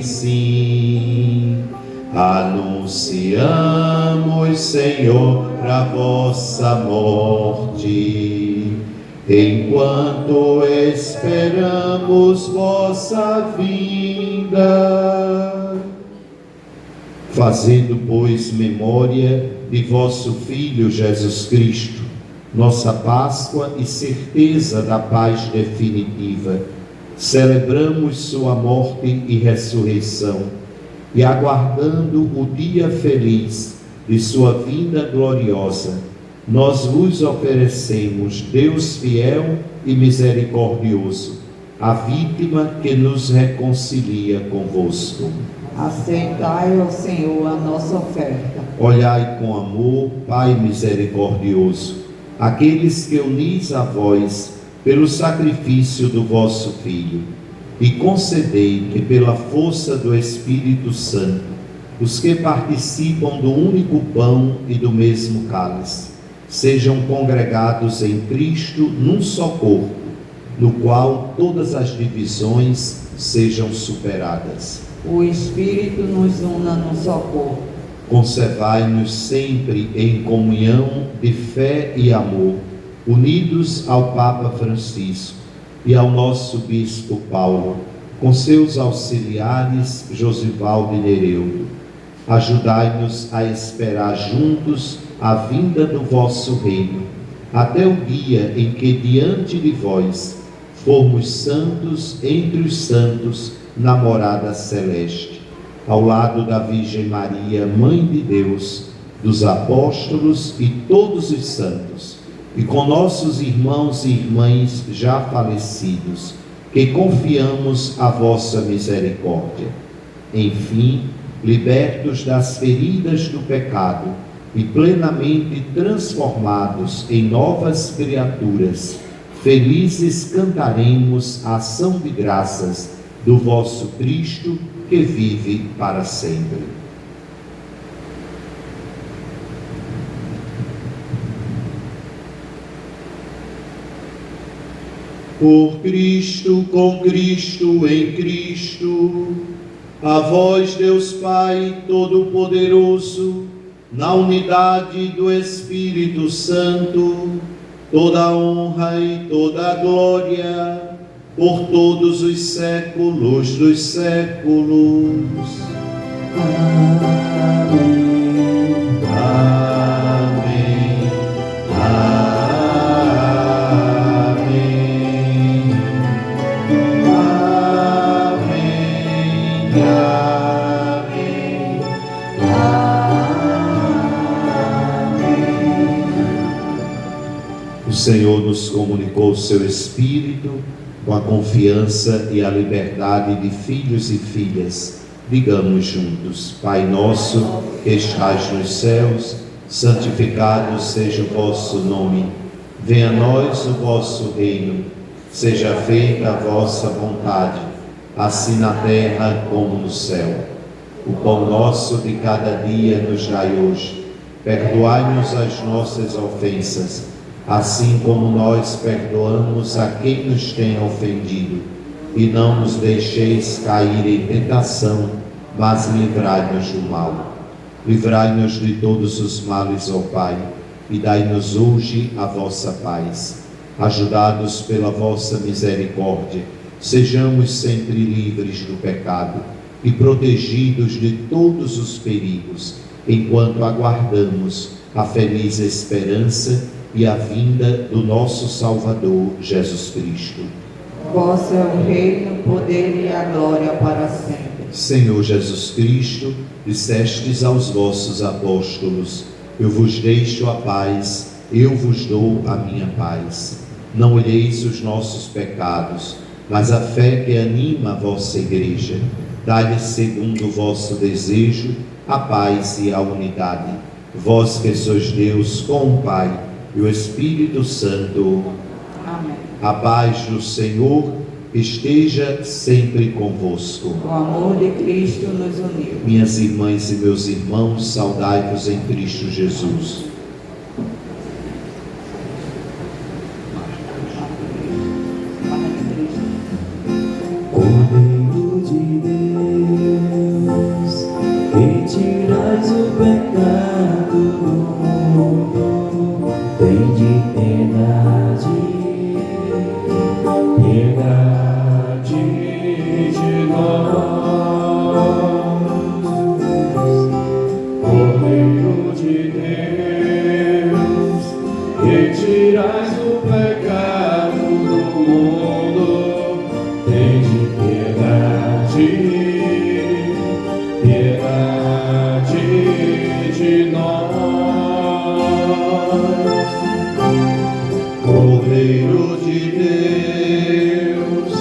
anunciamos, Senhor, a vossa morte, enquanto esperamos vossa vinda. Fazendo, pois, memória de vosso Filho Jesus Cristo, nossa Páscoa e certeza da paz definitiva, celebramos sua morte e ressurreição, e aguardando o dia feliz de sua vinda gloriosa, nós vos oferecemos, Deus fiel e misericordioso, a vítima que nos reconcilia convosco. Aceitai, ó Senhor, a nossa oferta. Olhai com amor, Pai misericordioso, aqueles que unis a vós pelo sacrifício do vosso Filho, e concedei que pela força do Espírito Santo, os que participam do único pão e do mesmo cálice, sejam congregados em Cristo num só corpo, no qual todas as divisões sejam superadas. O Espírito nos una num só corpo. Conservai-nos sempre em comunhão de fé e amor, unidos ao Papa Francisco e ao nosso Bispo Paulo, com seus auxiliares Josivaldo e Nereudo. Ajudai-nos a esperar juntos a vinda do vosso reino, até o dia em que diante de vós formos santos entre os santos na morada celeste, ao lado da Virgem Maria, Mãe de Deus, dos apóstolos e todos os santos, e com nossos irmãos e irmãs já falecidos, que confiamos a vossa misericórdia. Enfim, libertos das feridas do pecado e plenamente transformados em novas criaturas, felizes cantaremos a ação de graças do vosso Cristo, que vive para sempre. Por Cristo, com Cristo, em Cristo, a vós, Deus Pai Todo-Poderoso, na unidade do Espírito Santo, toda a honra e toda a glória, por todos os séculos dos séculos. Amém. Amém. Amém. Amém. O Senhor nos comunicou o seu Espírito com a confiança e a liberdade de filhos e filhas. Digamos juntos: Pai nosso que estais nos céus, santificado seja o vosso nome. Venha a nós o vosso reino. Seja feita a vossa vontade, assim na terra como no céu. O pão nosso de cada dia nos dai hoje. Perdoai-nos as nossas ofensas, assim como nós perdoamos a quem nos tem ofendido. E não nos deixeis cair em tentação, mas livrai-nos do mal. Livrai-nos de todos os males, ó Pai, e dai-nos hoje a vossa paz. Ajudados pela vossa misericórdia, sejamos sempre livres do pecado e protegidos de todos os perigos, enquanto aguardamos a feliz esperança e a vinda do nosso Salvador, Jesus Cristo. Vosso é o reino, o poder e a glória para sempre. Senhor Jesus Cristo, dissestes aos vossos apóstolos: eu vos deixo a paz, eu vos dou a minha paz. Não olheis os nossos pecados, mas a fé que anima a vossa igreja. Dai-lhe, segundo o vosso desejo, a paz e a unidade. Vós que sois Deus com o Pai e o Espírito Santo. Amém. A paz do Senhor esteja sempre convosco. O amor de Cristo nos uniu. Minhas irmãs e meus irmãos, saudai-vos em Cristo Jesus. Cordeiro de Deus, que tirais o pecado do mundo, tende piedade, piedade de nós. Cordeiro de Deus, que tirais o pecado do mundo, tende piedade, piedade de nós. Cordeiro de Deus,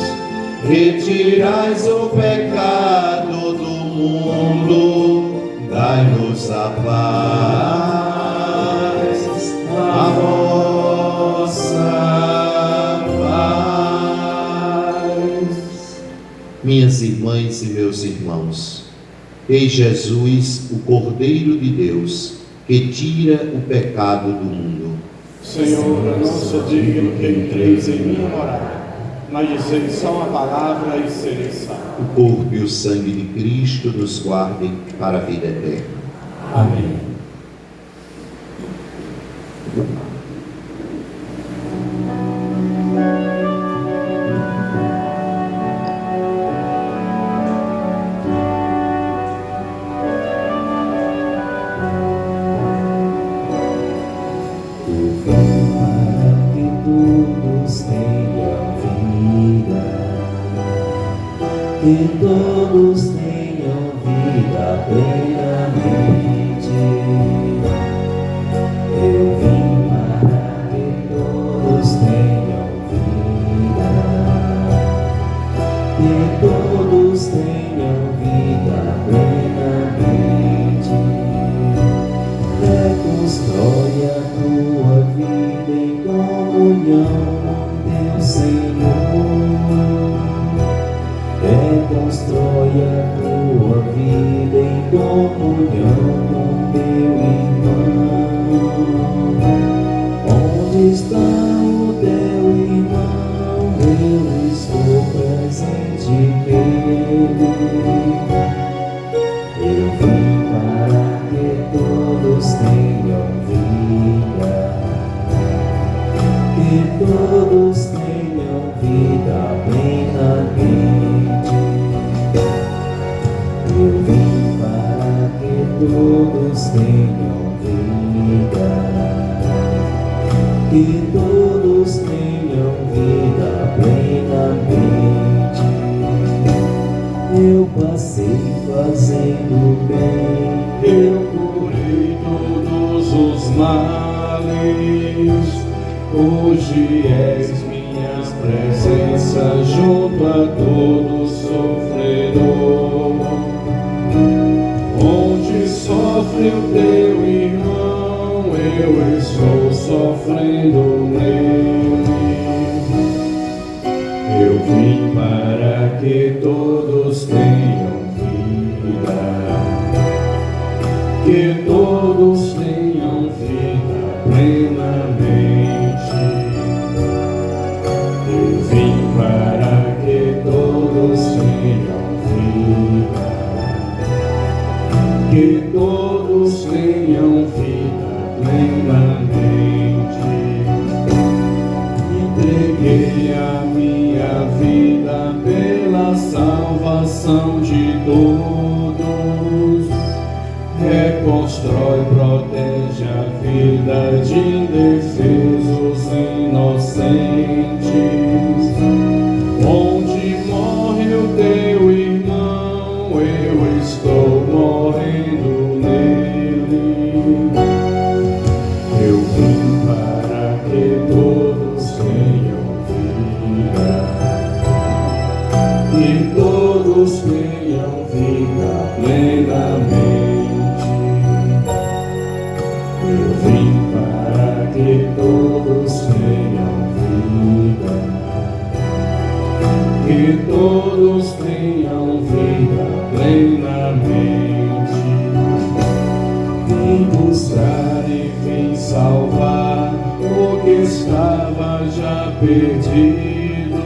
retirais o pecado do mundo, dai-nos a paz, a vossa paz. Minhas irmãs e meus irmãos, eis Jesus, o Cordeiro de Deus, que tira o pecado do mundo. Senhor, eu não sou digno que entreis em minha morada, mas dizeis só uma palavra e serei salvo. O corpo e o sangue de Cristo nos guardem para a vida eterna. Amém. Para que todos tenham vida, que todos tenham vida plenamente. Eu vim para comunhão, teu Senhor, reconstrói a tua vida em comunhão com teu irmão. Onde está o teu irmão? Eu estou presente nele. Eu vim para que todos tenham vida, que todos tenham vida plenamente. Eu vim para que todos tenham vida, que todos tenham vida plenamente. Eu passei fazendo bem, Eu curei todos os males. Hoje és minha presença junto a todo sofredor. Onde sofre o teu irmão, eu estou sofrendo nele. Eu vim para que todos tenham vida, que todos tenham vida plenamente. Eu vim para que todos tenham vida, que todos tenham vida plenamente. Entreguei a minha vida pela salvação de todos. Reconstrói, protege a vida de indefesos inocentes. Onde morre o teu irmão, eu estou morrendo nele. Eu vim para que todos tenham vida, que todos tenham vida plenamente. Eu vim para que todos tenham vida, que todos tenham vida plenamente. Vim buscar e vim salvar o que estava já perdido.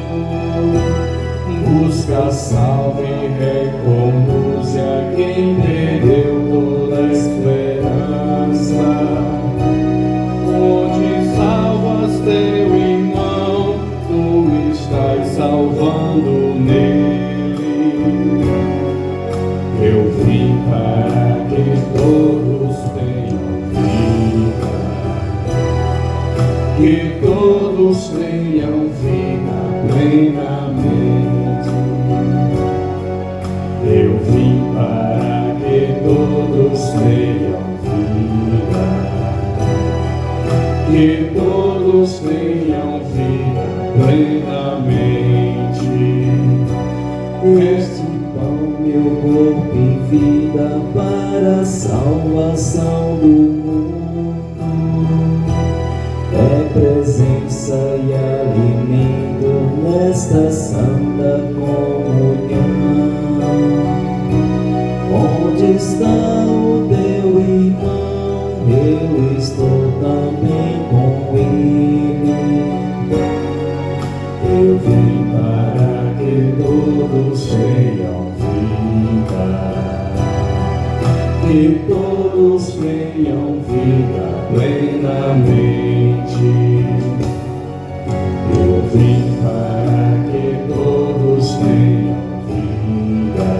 Busca, salve e reconduz a quem perdeu toda a esperança. Onde salvas teu irmão, tu estás salvando nele. Eu vim para que todos tenham vida, que todos tenham vida plenamente. Eu vim para que todos tenham vida, que todos tenham vida plenamente. este pão, meu corpo e vida para a salvação do mundo. É presença e alimento nesta santa comunhão. Onde está o teu irmão? Eu estou também com ele. Eu vim para que todos tenham vida, que todos tenham vida plenamente. Eu vim para que todos tenham vida,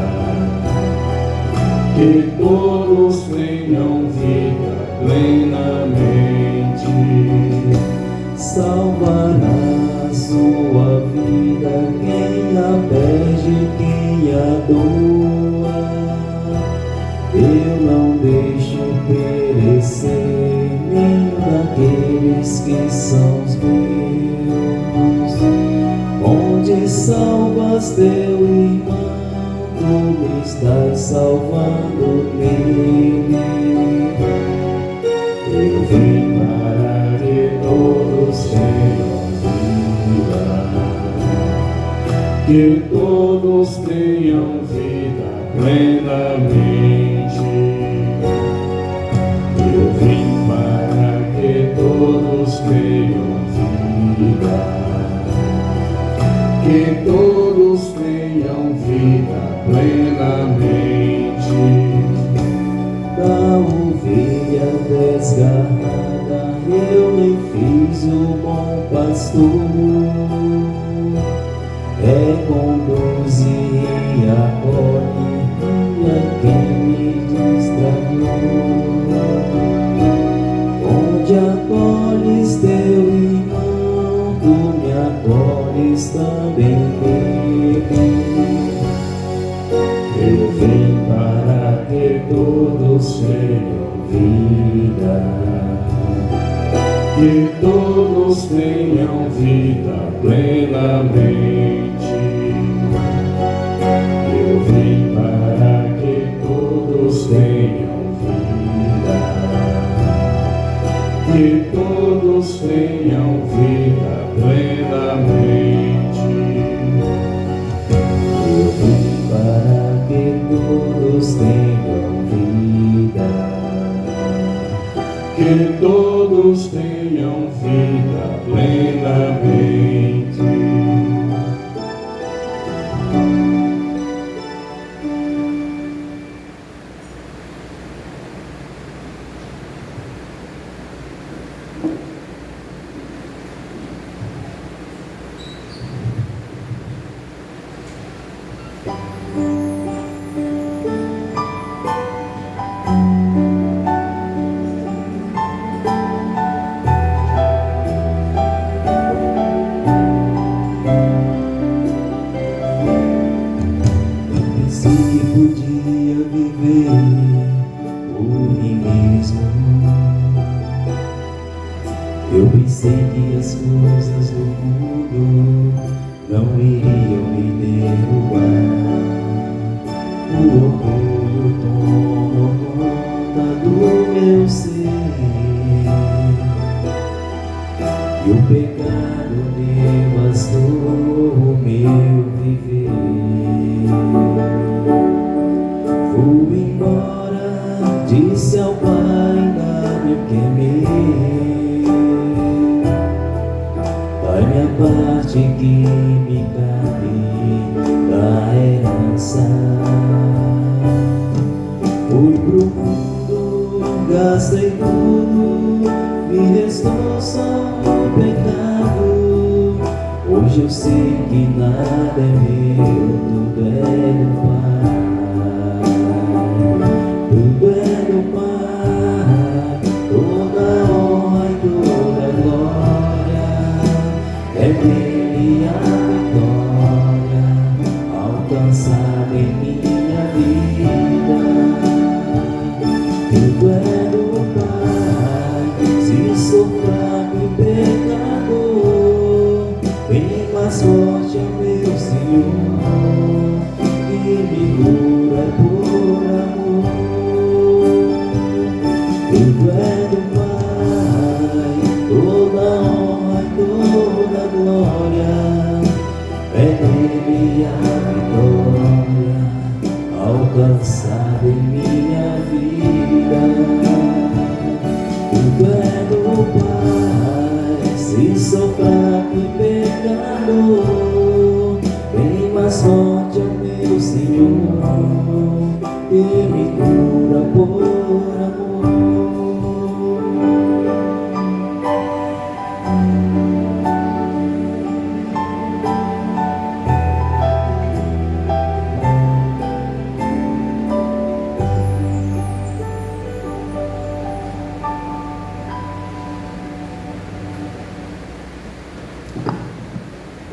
que todos tenham vida plenamente. Salvará a sua vida quem a perde, quem a doa. Eu não deixo perecer nenhum daqueles que são os meus. Onde salvas teu irmão, tu me estás salvando nele. Eu vim para que todos tenham que todos tenham vida plenamente. Eu vim para que todos tenham vida, que todos tenham vida plenamente. Da ovelha desgarrada eu lhe fiz o bom pastor. Reconduzir a colheria quem me distraiu. Onde acolhes teu irmão, tu me acolhes também nele. Eu vim para que todos tenham vida, que todos tenham vida plenamente. Eu vim para que todos tenham vida, que todos tenham vida plenamente. Eu vim para que todos tenham vida, que todos tenham vida plenamente. Eu pensei que as coisas do mundo não iriam me derrubar. O orgulho tomou conta do meu ser e o pecado devastou o meu viver. Fui embora, disse ao Pai, dá-me o que é meu. Dai-me a parte que me cabe da herança. Fui pro mundo, gastei tudo, me restou só o pecado. Hoje eu sei que nada é meu, tudo é do Pai. Tudo é do Pai, toda honra e toda glória. É dele a vitória alcançada em minha vida. Tudo é do Pai, se sou fraco e pecador, bem mais forte é o meu Senhor, que me cura por amor. Tudo é do Pai, toda honra e toda glória, é nele a vitória alcançada em minha vida. Tudo é do Pai, se sou fraco e pecador, bem mais forte é o meu Senhor, que me cura por amor.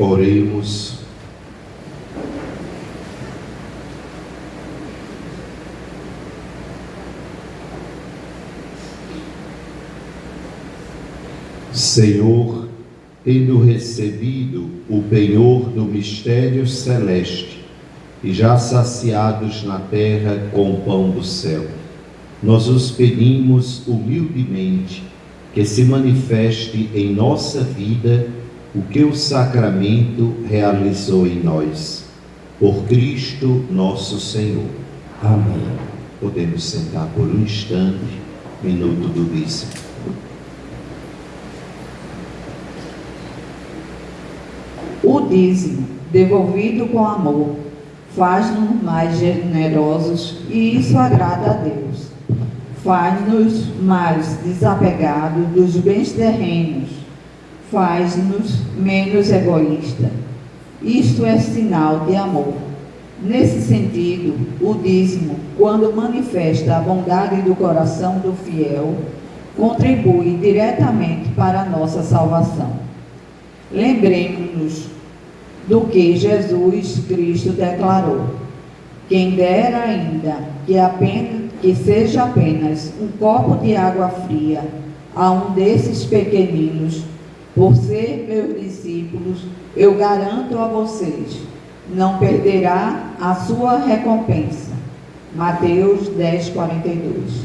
Oremos. Senhor, tendo recebido o penhor do mistério celeste e já saciados na terra com o pão do céu, nós os pedimos humildemente que se manifeste em nossa vida o que o sacramento realizou em nós. Por Cristo nosso Senhor. Amém. Podemos sentar por um instante, minuto do dízimo. O dízimo, devolvido com amor, faz-nos mais generosos e isso agrada a Deus. Faz-nos mais desapegados dos bens terrenos, faz-nos menos egoístas. Isto é sinal de amor. Nesse sentido, o dízimo, quando manifesta a bondade do coração do fiel, contribui diretamente para a nossa salvação. Lembremos-nos do que Jesus Cristo declarou: quem dera ainda que seja apenas um copo de água fria a um desses pequeninos, por ser meus discípulos, eu garanto a vocês, não perderá a sua recompensa. Mateus 10:42.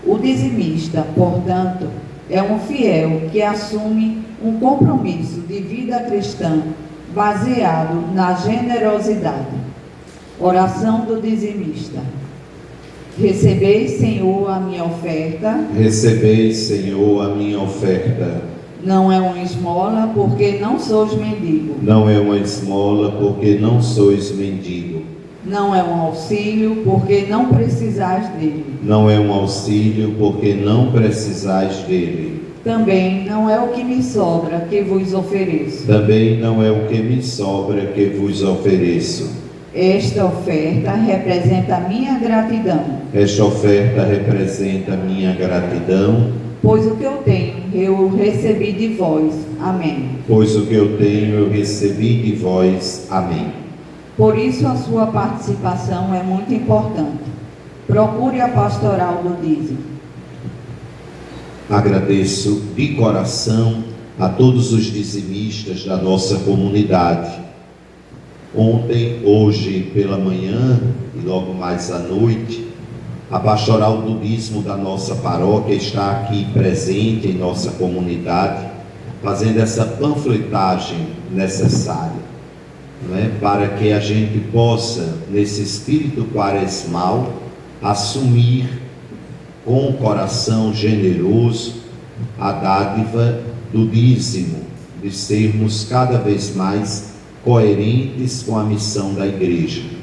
O dizimista, portanto, é um fiel que assume um compromisso de vida cristã baseado na generosidade. Oração do dizimista. Recebei, Senhor, a minha oferta. Recebei, Senhor, a minha oferta. Não é uma esmola, porque não sois mendigo. Não é uma esmola, porque não sois mendigo. Não é um auxílio, porque não precisais dele. Não é um auxílio, porque não precisais dele. Também não é o que me sobra que vos ofereço. Também não é o que me sobra que vos ofereço. Esta oferta representa a minha gratidão. Esta oferta representa a minha gratidão, Pois o que eu tenho, eu recebi de vós. Amém. pois o que eu tenho eu recebi de vós. Amém. Por isso a sua participação é muito importante. Procure a pastoral do dízimo. Agradeço de coração a todos os dizimistas da nossa comunidade. Ontem, hoje pela manhã e logo mais à noite, a pastoral do dízimo da nossa paróquia está aqui presente em nossa comunidade, fazendo essa panfletagem necessária, não é? Para que a gente possa, nesse espírito quaresmal, assumir com o coração generoso a dádiva do dízimo, de sermos cada vez mais coerentes com a missão da igreja.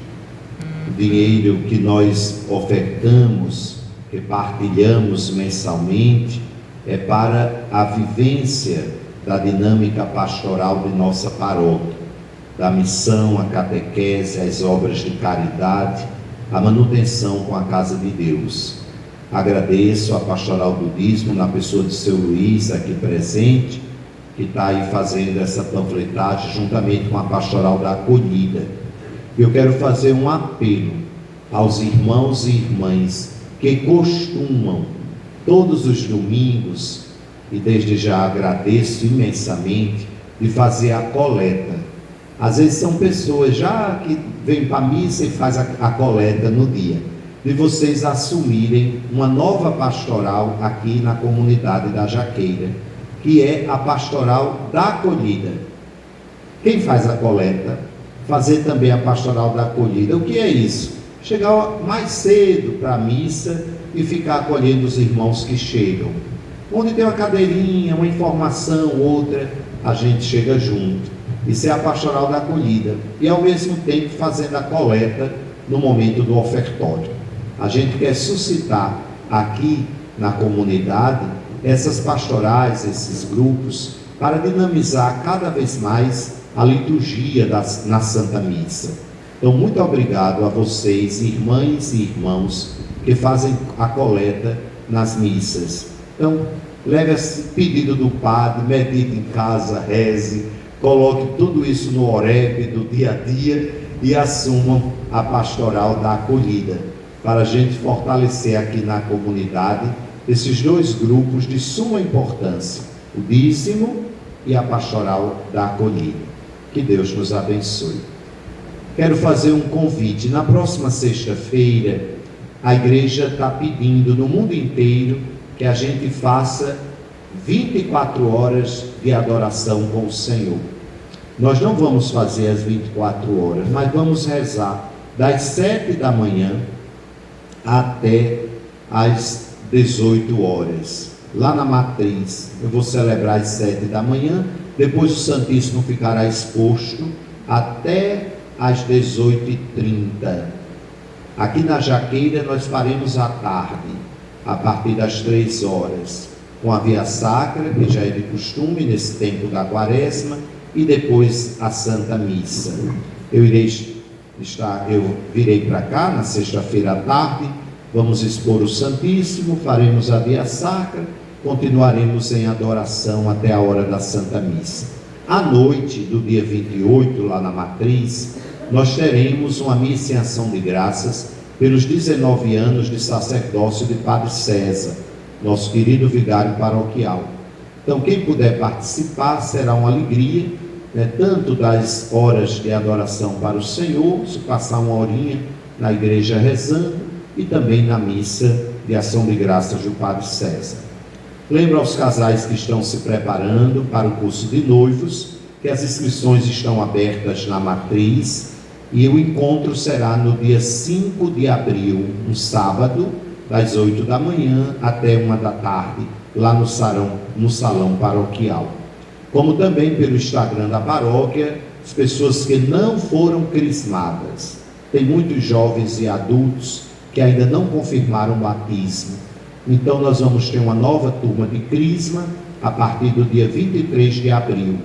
O dinheiro que nós ofertamos, que partilhamos mensalmente, é para a vivência da dinâmica pastoral de nossa paróquia, da missão, a catequese, as obras de caridade, a manutenção com a casa de Deus. Agradeço a pastoral do dízimo, na pessoa de seu Luiz, aqui presente, que está aí fazendo essa panfletagem, juntamente com a pastoral da acolhida. Eu quero fazer um apelo aos irmãos e irmãs que costumam, todos os domingos, e desde já agradeço imensamente, de fazer a coleta. Às vezes são pessoas já que vêm para a missa e faz a coleta no dia, de vocês assumirem uma nova pastoral aqui na comunidade da Jaqueira, que é a pastoral da acolhida. Quem faz a coleta, fazer também a pastoral da acolhida. O que é isso? Chegar mais cedo para a missa e ficar acolhendo os irmãos que chegam. Onde tem uma cadeirinha, uma informação, outra, a gente chega junto. Isso é a pastoral da acolhida. E ao mesmo tempo fazendo a coleta no momento do ofertório. A gente quer suscitar aqui na comunidade essas pastorais, esses grupos, para dinamizar cada vez mais a liturgia na Santa Missa. Então, muito obrigado a vocês, irmãs e irmãos, que fazem a coleta nas missas. Então, leve esse pedido do padre, medite em casa, reze, coloque tudo isso no oreb do dia a dia e assumam a pastoral da acolhida, para a gente fortalecer aqui na comunidade esses dois grupos de suma importância, o dízimo e a pastoral da acolhida. Que Deus nos abençoe. Quero fazer um convite. Na próxima sexta-feira, a igreja está pedindo no mundo inteiro que a gente faça 24 horas de adoração com o Senhor. Nós não vamos fazer as 24 horas, mas vamos rezar das 7 da manhã até as 18 horas. Lá na matriz, eu vou celebrar às 7 da manhã, depois o Santíssimo ficará exposto até às 18h30. Aqui na Jaqueira nós faremos à tarde, a partir das 3 horas, com a Via Sacra, que já é de costume nesse tempo da Quaresma, e depois a Santa Missa. Eu virei para cá na sexta-feira à tarde, vamos expor o Santíssimo, faremos a Via Sacra, continuaremos em adoração até a hora da Santa Missa. À noite do dia 28, lá na Matriz, nós teremos uma missa em ação de graças pelos 19 anos de sacerdócio de Padre César, nosso querido vigário paroquial. Então, quem puder participar, será uma alegria, tanto das horas de adoração para o Senhor, se passar uma horinha na igreja rezando, e também na missa de ação de graças do Padre César. Lembro aos casais que estão se preparando para o curso de noivos, que as inscrições estão abertas na Matriz, e o encontro será no dia 5 de abril, um sábado, das 8 da manhã até 1 da tarde, lá no salão paroquial. Como também pelo Instagram da paróquia, as pessoas que não foram crismadas. Tem muitos jovens e adultos que ainda não confirmaram o batismo. Então nós vamos ter uma nova turma de crisma a partir do dia 23 de abril.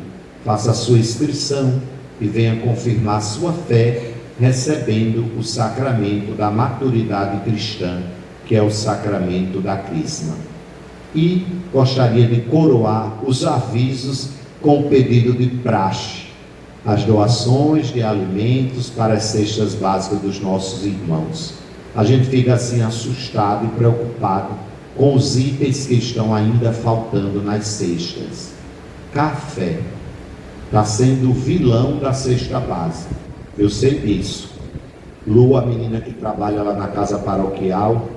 Faça a sua inscrição e venha confirmar sua fé, recebendo o sacramento da maturidade cristã, que é o sacramento da crisma. E gostaria de coroar os avisos com o pedido de praxe, as doações de alimentos para as cestas básicas dos nossos irmãos. A gente fica assim assustado e preocupado com os itens que estão ainda faltando nas cestas. Café está sendo o vilão da cesta básica, eu sei disso. Lu, a menina que trabalha lá na casa paroquial,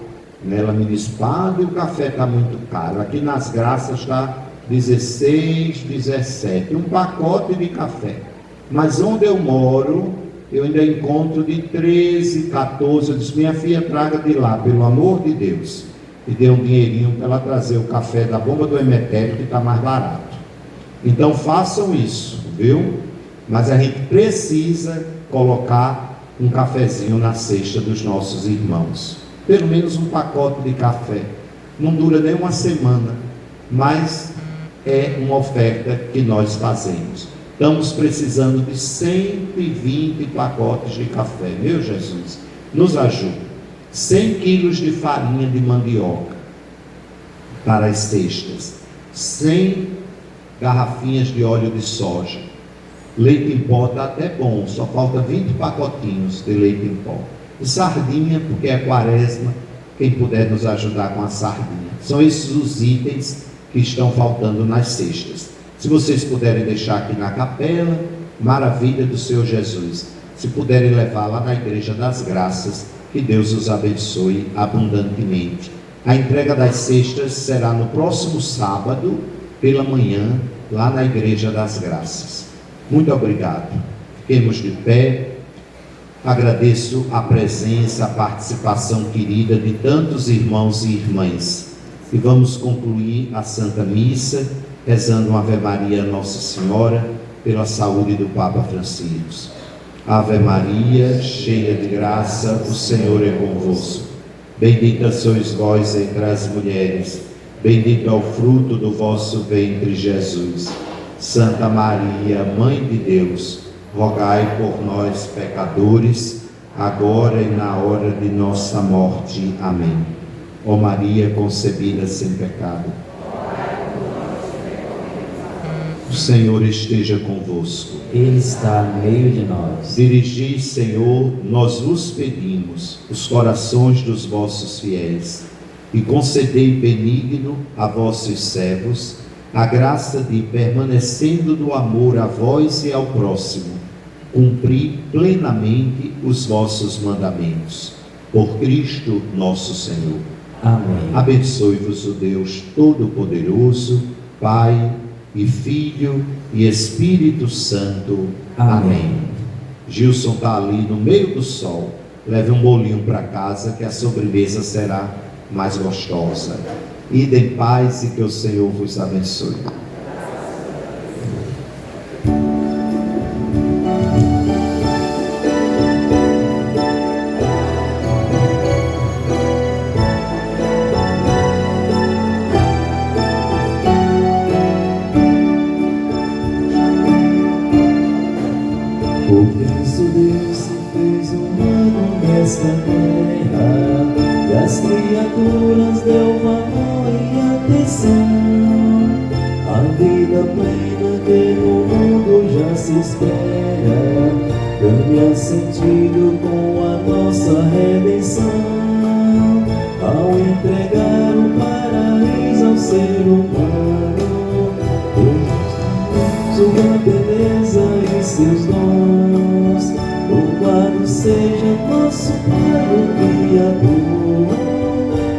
ela me disse: padre, o café está muito caro. Aqui nas Graças está 16, 17, um pacote de café. Mas onde eu moro, eu ainda encontro de 13, 14. Eu disse: minha filha, traga de lá, pelo amor de Deus. E deu um dinheirinho para ela trazer o café da bomba do Emetério, que está mais barato. Então façam isso, viu? Mas a gente precisa colocar um cafezinho na cesta dos nossos irmãos. Pelo menos um pacote de café. Não dura nem uma semana, mas é uma oferta que nós fazemos. Estamos precisando de 120 pacotes de café. Meu Jesus, nos ajude. 100 quilos de farinha de mandioca para as cestas. 100 garrafinhas de óleo de soja. Leite em pó está até bom, só falta 20 pacotinhos de leite em pó. E sardinha, porque é Quaresma, quem puder nos ajudar com a sardinha. São esses os itens que estão faltando nas cestas. Se vocês puderem deixar aqui na capela, maravilha do Senhor Jesus. Se puderem levar lá na Igreja das Graças, que Deus os abençoe abundantemente. A entrega das cestas será no próximo sábado, pela manhã, lá na Igreja das Graças. Muito obrigado. Fiquemos de pé. Agradeço a presença, a participação querida de tantos irmãos e irmãs. E vamos concluir a Santa Missa, rezando uma Ave Maria Nossa Senhora, pela saúde do Papa Francisco. Ave Maria, cheia de graça, o Senhor é convosco. Bendita sois vós entre as mulheres, bendito é o fruto do vosso ventre, Jesus. Santa Maria, Mãe de Deus, rogai por nós, pecadores, agora e na hora de nossa morte. Amém. Ó Maria concebida sem pecado, o Senhor esteja convosco. Ele está no meio de nós. Dirigi, Senhor, nós vos pedimos, os corações dos vossos fiéis, e concedei benigno a vossos servos a graça de, permanecendo no amor a vós e ao próximo, cumprir plenamente os vossos mandamentos. Por Cristo nosso Senhor. Amém. Abençoe-vos o Deus Todo-Poderoso, Pai e Filho e Espírito Santo. Amém. Gilson está ali no meio do sol. Leve um bolinho para casa que a sobremesa será mais gostosa. Ide em paz e que o Senhor vos abençoe. Por Cristo Deus se fez humano nesta terra, e as criaturas deu valor e atenção. A vida plena que no mundo já se espera, ganha sentido com a nossa redenção. Ao entregar o paraíso ao ser humano, sua beleza e seus dons, louvado seja nosso Pai, o Criador.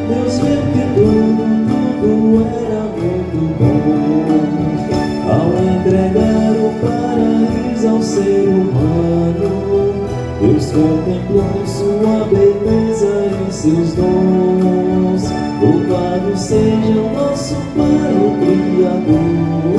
Deus viu que tudo era muito bom. Ao entregar o paraíso ao ser humano, Deus contemplou sua beleza e seus dons. Louvado seja nosso Pai, o Criador.